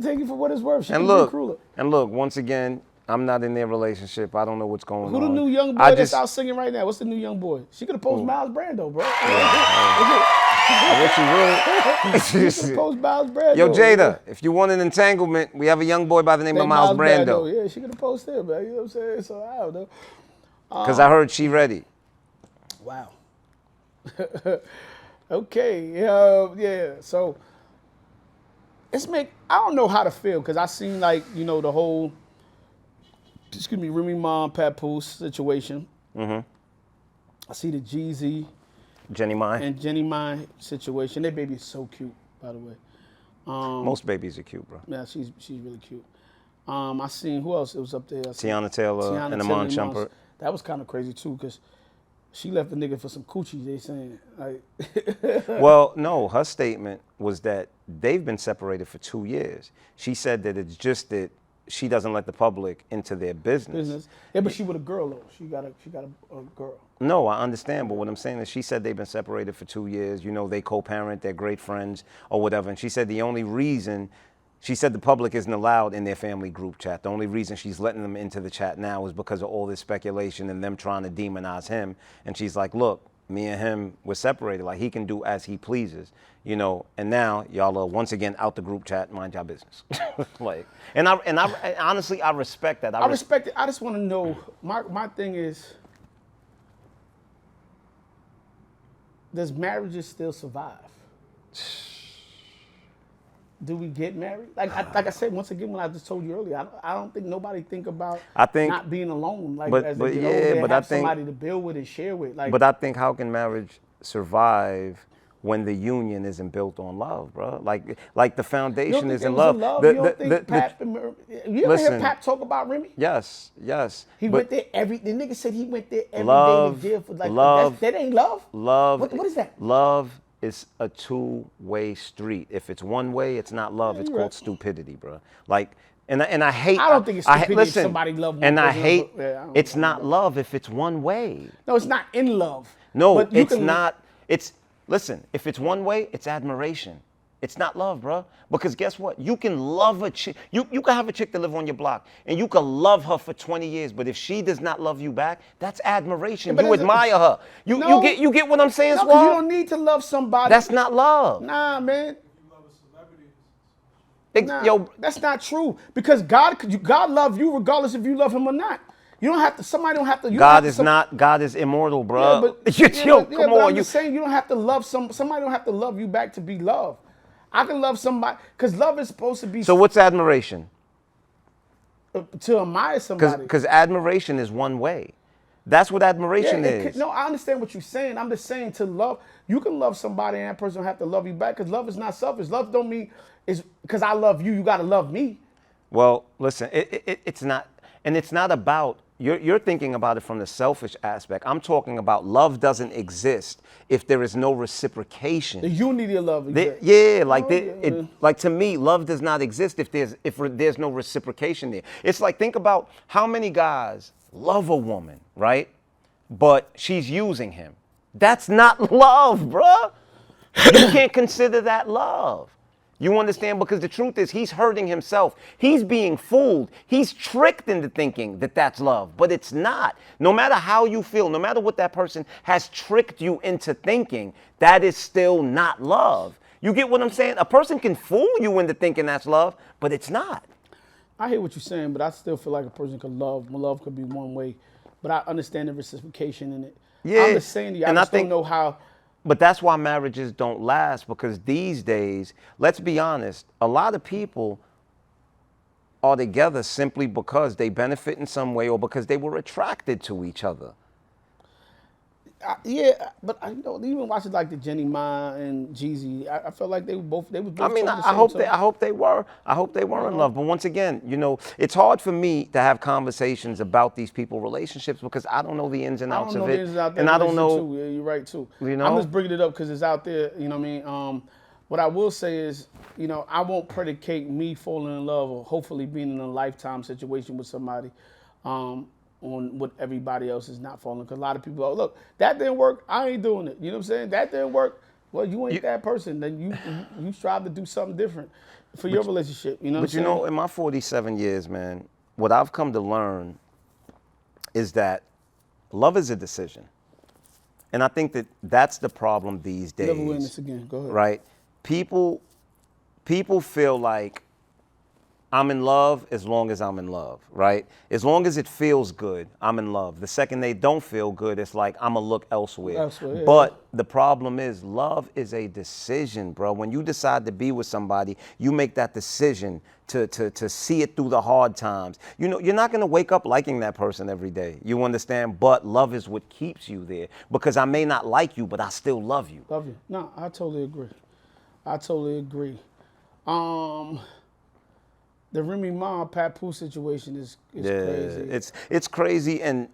Take it for what it's worth. She And could be crueler. look, once again, I'm not in their relationship. I don't know what's going on. Who the new young boy that's out singing right now? What's the new young boy? She could have posted Miles Brando, bro. I wish you would. She could have posted Miles Brando. Yo, Jada, if you want an entanglement, we have a young boy by the name of Miles Brando. Yeah, she could have posted him, man. You know what I'm saying? So I don't know. Because I heard she ready. Wow. Okay. Yeah. So I don't know how to feel because I seen the whole, Remy Ma Papoose situation. Mm-hmm. I see the Jeezy Jenny Mai. and Jenny Mai situation. Their baby is so cute, by the way. Most babies are cute, bro. Yeah, she's really cute. I seen who else? It was up there. Tiana Taylor and Iman Shumpert. That was kind of crazy too, cause she left the nigga for some coochie. They saying like. Well, no, her statement was that they've been separated for 2 years. She said that it's just that she doesn't let the public into their business. Yeah, but she with a girl though. She got a girl. No, I understand, but what I'm saying is she said they've been separated for 2 years. You know, they co-parent, they're great friends or whatever. And she said the only reason She said the public isn't allowed in their family group chat. The only reason she's letting them into the chat now is because of all this speculation and them trying to demonize him. And she's like, look, me and him were separated. Like, he can do as he pleases, you know. And now y'all are once again out the group chat. Mind y'all business. Like, and I honestly, I respect that. I respect it. I just want to know. My thing is, does marriages still survive? Do we get married? Like I said, once again, when I just told you earlier, I don't think nobody think about not being alone. Like, as they get older, they have somebody to build with and share with. Like, but I think, how can marriage survive when the union isn't built on love, bro? Like the foundation is in love. You don't think Pap you ever hear Pap talk about Remy? Yes. He went there the nigga said he went there every day to jail for like love. That ain't love. Love. What is that? Love is a two-way street. If it's one way, it's not love. It's called stupidity, bro. Like, and I hate. I don't think it's stupidity if somebody love one and I person. hate. It's not love if it's one way. No, it's not in love. No, it's not. It's listen. If it's one way, it's admiration. It's not love, bro. Because guess what? You can love a chick. You can have a chick that live on your block, and you can love her for 20 years. But if she does not love you back, that's admiration. You admire her. You get what I'm saying, Swab? You don't need to love somebody. That's not love. Nah, man. Yo, that's not true. Because God love you regardless if you love him or not. You don't have to. Somebody don't have to. God is immortal, bro. Come on. I'm just saying, you don't have to love somebody. Don't have to love you back to be loved. I can love somebody because love is supposed to be. So what's admiration? To admire somebody. Because admiration is one way. That's what admiration is. No, I understand what you're saying. I'm just saying, to love, you can love somebody and that person don't have to love you back, because love is not selfish. Love don't mean is because I love you, you got to love me. Well, listen, it's not, and it's not about. You're thinking about it from the selfish aspect. I'm talking about love doesn't exist if there is no reciprocation. The unity of love exists. Like to me, love does not exist if there's no reciprocation there. It's like, think about how many guys love a woman, right? But she's using him. That's not love, bruh. You can't consider that love. You understand? Because the truth is, he's hurting himself. He's being fooled. He's tricked into thinking that that's love, but it's not. No matter how you feel, no matter what that person has tricked you into thinking, that is still not love. You get what I'm saying? A person can fool you into thinking that's love, but it's not. I hear what you're saying, but I still feel like a person could love. Love could be one way, but I understand the reciprocation in it. Yeah. I'm just saying to you, I just don't know how. But that's why marriages don't last, because these days, let's be honest, a lot of people are together simply because they benefit in some way or because they were attracted to each other. Yeah, but I even watching like the Jenny Ma and Jeezy, I felt like they was both. I mean, I hope they were in love. But once again, it's hard for me to have conversations about these people's relationships because I don't know the ins and outs of it, and I don't know. Yeah, you're right too. You know, I'm just bringing it up because it's out there. You know what I mean? What I will say is, I won't predicate me falling in love or hopefully being in a lifetime situation with somebody. On what everybody else is not falling. Because a lot of people go, look, that didn't work, I ain't doing it. You know what I'm saying? That didn't work. Well, you ain't that person. Then you strive to do something different for your relationship. You know what I'm saying? But in my 47 years, man, what I've come to learn is that love is a decision. And I think that's the problem these days. Never win this again. Go ahead. Right? People feel like I'm in love as long as I'm in love, right? As long as it feels good, I'm in love. The second they don't feel good, it's like I'm gonna look elsewhere. Yeah. But the problem is, love is a decision, bro. When you decide to be with somebody, you make that decision to see it through the hard times. You're not gonna wake up liking that person every day. You understand? But love is what keeps you there. Because I may not like you, but I still love you. Love you. No, I totally agree. The Remy Ma Papoose situation is crazy. It's crazy, and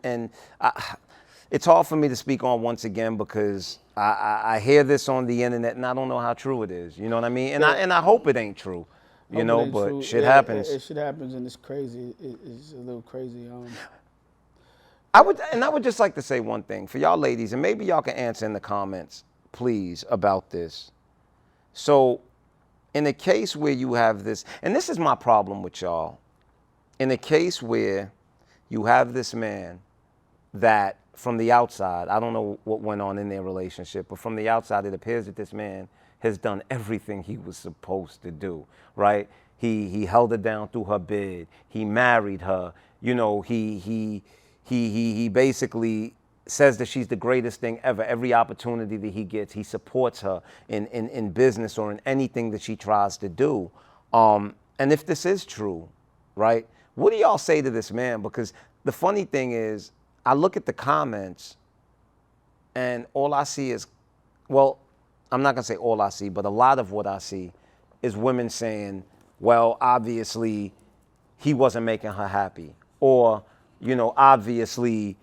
it's hard for me to speak on once again because I hear this on the internet and I don't know how true it is. You know what I mean? And I hope it ain't true. But shit happens. Shit happens, and it's crazy. It's a little crazy. I would just like to say one thing for y'all ladies, and maybe y'all can answer in the comments, please, about this. So, in a case where you have this, and this is my problem with y'all, in a case where you have this man that from the outside, I don't know what went on in their relationship, but from the outside, it appears that this man has done everything he was supposed to do, right? He held her down through her bid. He married her. You know, he basically says that she's the greatest thing ever. Every opportunity that he gets, he supports her in business or in anything that she tries to do. And if this is true, right, what do y'all say to this man? Because the funny thing is, I look at the comments and all I see is, well, I'm not going to say all I see, but a lot of what I see is women saying, well, obviously he wasn't making her happy. Or, you know, obviously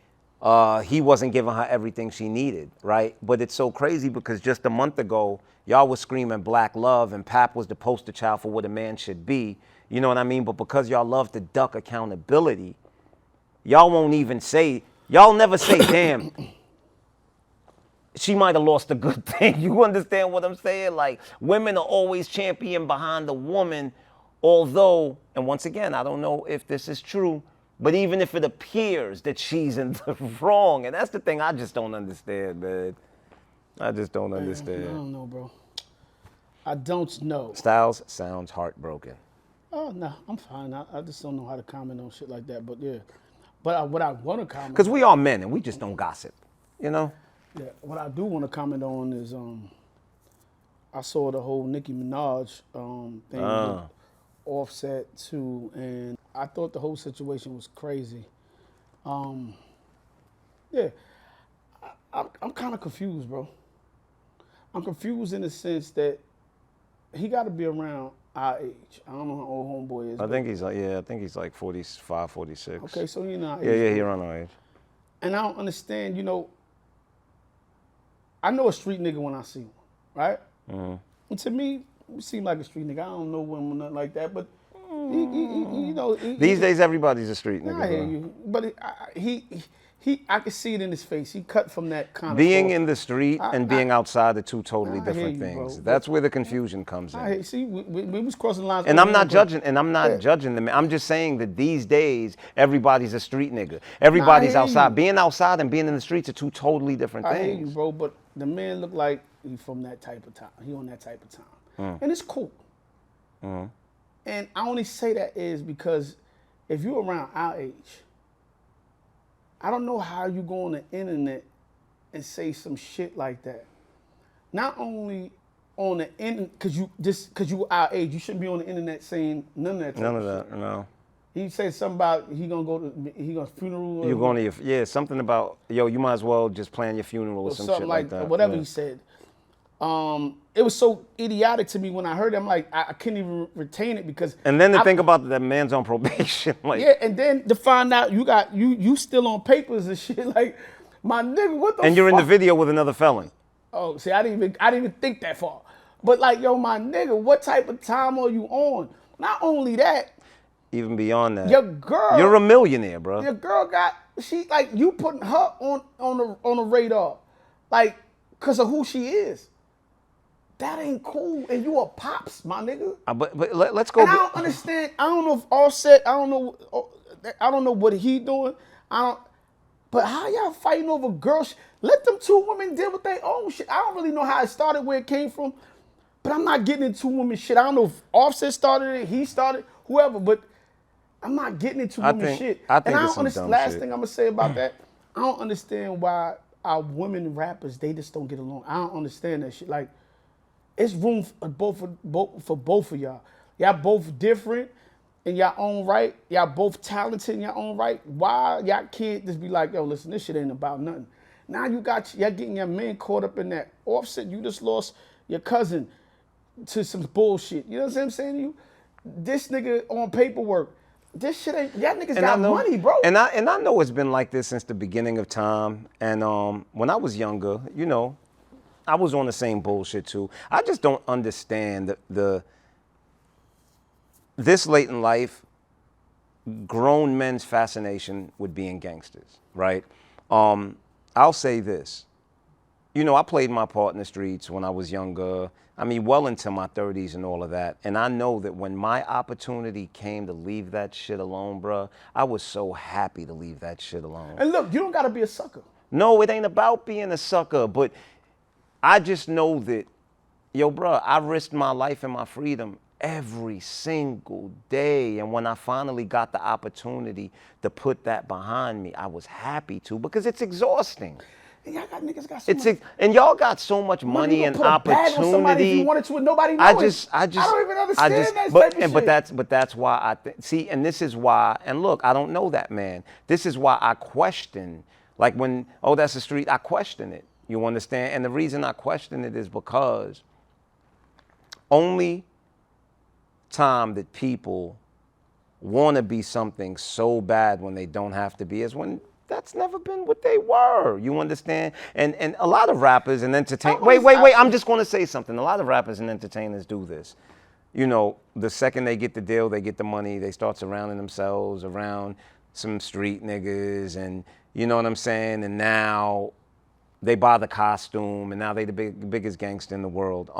he wasn't giving her everything she needed, right? But it's so crazy because just a month ago, y'all was screaming black love and Pap was the poster child for what a man should be. You know what I mean? But because y'all love to duck accountability, y'all won't even say, y'all never say, damn, she might have lost a good thing. You understand what I'm saying? Like, women are always champion behind the woman, although, and once again, I don't know if this is true, but even if it appears that she's in the wrong, and that's the thing I just don't understand, man. I just don't understand. I don't know, bro. I don't know. Styles sounds heartbroken. Oh, no, I'm fine. I just don't know how to comment on shit like that, but yeah. But what I want to comment Because we are men and we just don't gossip, you know? Yeah, what I do want to comment on is I saw the whole Nicki Minaj thing with Offset too, and I thought the whole situation was crazy. Yeah, I'm kind of confused, bro. I'm confused in the sense that he got to be around our age. I don't know how old homeboy is. I think he's like, yeah, I think he's like 45, 46. Okay, so you know. Yeah, he's around our age. And I don't understand, you know, I know a street nigga when I see one, right? Mm-hmm. And to me, he seem like a street nigga. I don't know him or nothing like that, but you know. These days, everybody's a street nigga. I hear Bro. you, but I can see it in his face. He cut from that kind of. Being in the street and being outside are two totally I hear different you, things. bro. That's where the confusion comes in. I see, we was crossing lines. And I'm not judging. Yeah. Judging them. I'm just saying that these days everybody's a street nigga. Everybody's hear outside. you. Being outside and being in the streets are two totally different I hear things. you, bro, but the man look like he from that type of time. He on that type of time, and it's cool. And I only say that is because if you're around our age, I don't know how you go on the internet and say some shit like that. Not only on the internet, because you our age, you shouldn't be on the internet saying none of that. None of that. No. He said something about he gonna funeral. You're going to your something about you might as well just plan your funeral or some something shit like that. Whatever Yeah. he said. It was so idiotic to me when I heard it. I'm like, I couldn't even retain it because. And then to think about that man's on probation, like. Yeah, and then to find out you still on papers and shit, like, my nigga, what the fuck? And you're in the video with another felon. Oh, see, I didn't even think that far. But like, yo, my nigga, what type of time are you on? Not only that, Even beyond that. your girl. You're a millionaire, bro. Your girl you putting her on the radar, like, cause of who she is. That ain't cool. And you a pops, my nigga. But let's go. And I don't understand. I don't know if Offset. I don't know what he doing. But how y'all fighting over girls? Let them two women deal with their own shit. I don't really know how it started, where it came from. But I'm not getting into women shit. I don't know if Offset started it, he started, whoever. But I'm not getting into women shit. I think and I it's don't some understand. dumb Last shit. thing I'm gonna say about that, I don't understand why our women rappers, they just don't get along. I don't understand that shit. Like, it's room for both of y'all. Y'all both different in your own right. Y'all both talented in your own right. Why y'all can't just be like, yo, listen, this shit ain't about nothing. Now y'all getting your man caught up in that. Offset, you just lost your cousin to some bullshit. You know what I'm saying to you? This nigga on paperwork. This shit ain't, y'all niggas got money, bro. And I know it's been like this since the beginning of time. And when I was younger, you know, I was on the same bullshit too. I just don't understand this late in life, grown men's fascination with being gangsters, right? I'll say this. you know, I played my part in the streets when I was younger. I mean, well into my 30s and all of that. And I know that when my opportunity came to leave that shit alone, bruh, I was so happy to leave that shit alone. And look, you don't gotta be a sucker. No, it ain't about being a sucker, but I just know that, yo, bruh, I risked my life and my freedom every single day. And when I finally got the opportunity to put that behind me, I was happy to, because it's exhausting. And y'all got niggas got so much. And y'all got so much money and put a bag on somebody if opportunity. you wanted to and nobody know I don't even understand that type of shit. but that's why see, and this is why, and look, I don't know that man. This is why I question, like when, oh, that's the street, I question it. You understand? And the reason I question it is because only time that people want to be something so bad when they don't have to be is when that's never been what they were. You understand? And a lot of rappers and entertainers, wait, I'm just going to say something. A lot of rappers and entertainers do this. You know, the second they get the deal, they get the money, they start surrounding themselves around some street niggas, and you know what I'm saying? And now they buy the costume, and now they the biggest gangster in the world.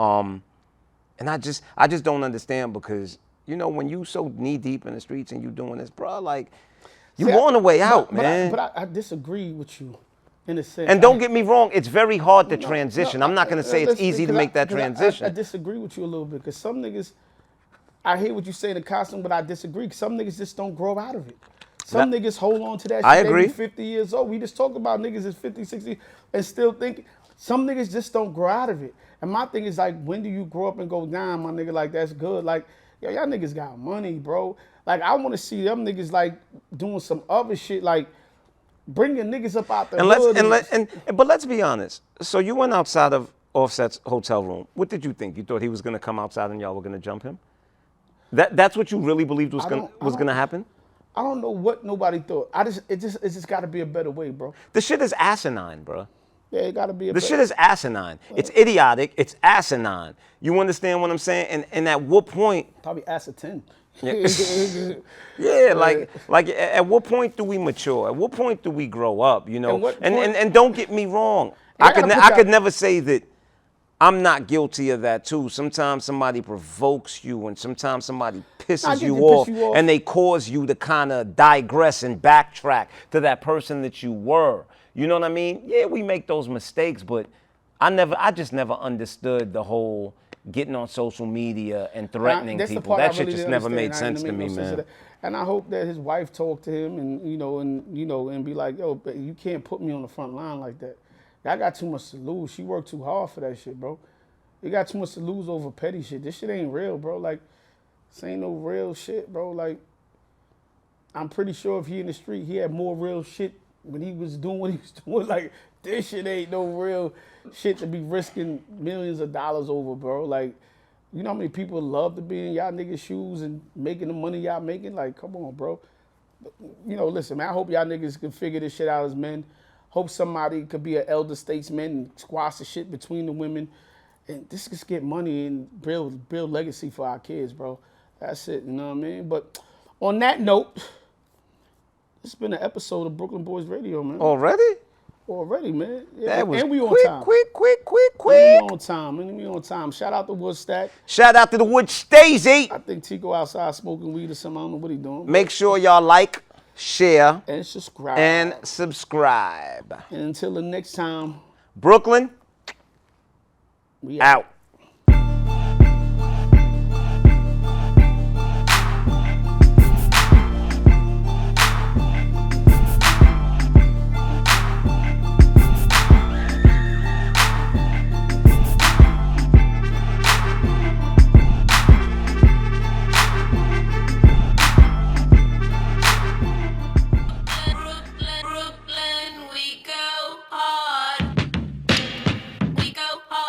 And I just don't understand, because, you know, when you so knee deep in the streets and you doing this, bro, like, you on the way out, man. But I disagree with you in a sense. And don't get me wrong, it's very hard to transition. I'm not going to say it's easy to make that transition. I disagree with you a little bit, because some niggas, I hear what you say in the costume, but I disagree. Some niggas just don't grow out of it. Some niggas hold on to that shit. I agree. They be 50 years old. We just talk about niggas that's 50, 60 and still thinking. Some niggas just don't grow out of it. And my thing is, like, when do you grow up and go down, my nigga? Like, that's good. Like, yo, y'all niggas got money, bro. Like, I want to see them niggas, like, doing some other shit, like, bringing niggas up out the hood. But let's be honest. So you went outside of Offset's hotel room. What did you think? You thought he was going to come outside and y'all were going to jump him? That's what you really believed was going to happen? I don't know what nobody thought. It just got to be a better way, bro. The shit is asinine, bro. Yeah, it got to be a The shit is asinine. It's idiotic. It's asinine. You understand what I'm saying? And at what point? Probably acetine. Yeah, like at what point do we mature? At what point do we grow up? You know, and don't get me wrong. I could never say that I'm not guilty of that too. Sometimes somebody provokes you, and sometimes somebody pisses you off, and they cause you to kind of digress and backtrack to that person that you were. You know what I mean? Yeah, we make those mistakes, but I just never understood the whole getting on social media and threatening people. That shit just never made sense to me, man. And I hope that his wife talked to him and be like, yo, you can't put me on the front line like that. I got too much to lose. She worked too hard for that shit, bro. You got too much to lose over petty shit. This shit ain't real, bro. Like, this ain't no real shit, bro. Like, I'm pretty sure if he in the street, he had more real shit when he was doing what he was doing. Like, this shit ain't no real shit to be risking millions of dollars over, bro. Like, you know how many people love to be in y'all niggas' shoes and making the money y'all making? Like, come on, bro. You know, listen, man, I hope y'all niggas can figure this shit out as men. Hope somebody could be an elder statesman and squash the shit between the women. And this just get money and build legacy for our kids, bro. That's it, you know what I mean? But on that note, it's been an episode of Brooklyn Boys Radio, man. Already, man. Yeah, that was and we on time. Quick. We on time. Shout out to Woodstack. Shout out to the Wood Stacy. I think Tico outside smoking weed or something. I don't know what he doing. Make sure y'all like, share, and subscribe. And until the next time, Brooklyn, we out.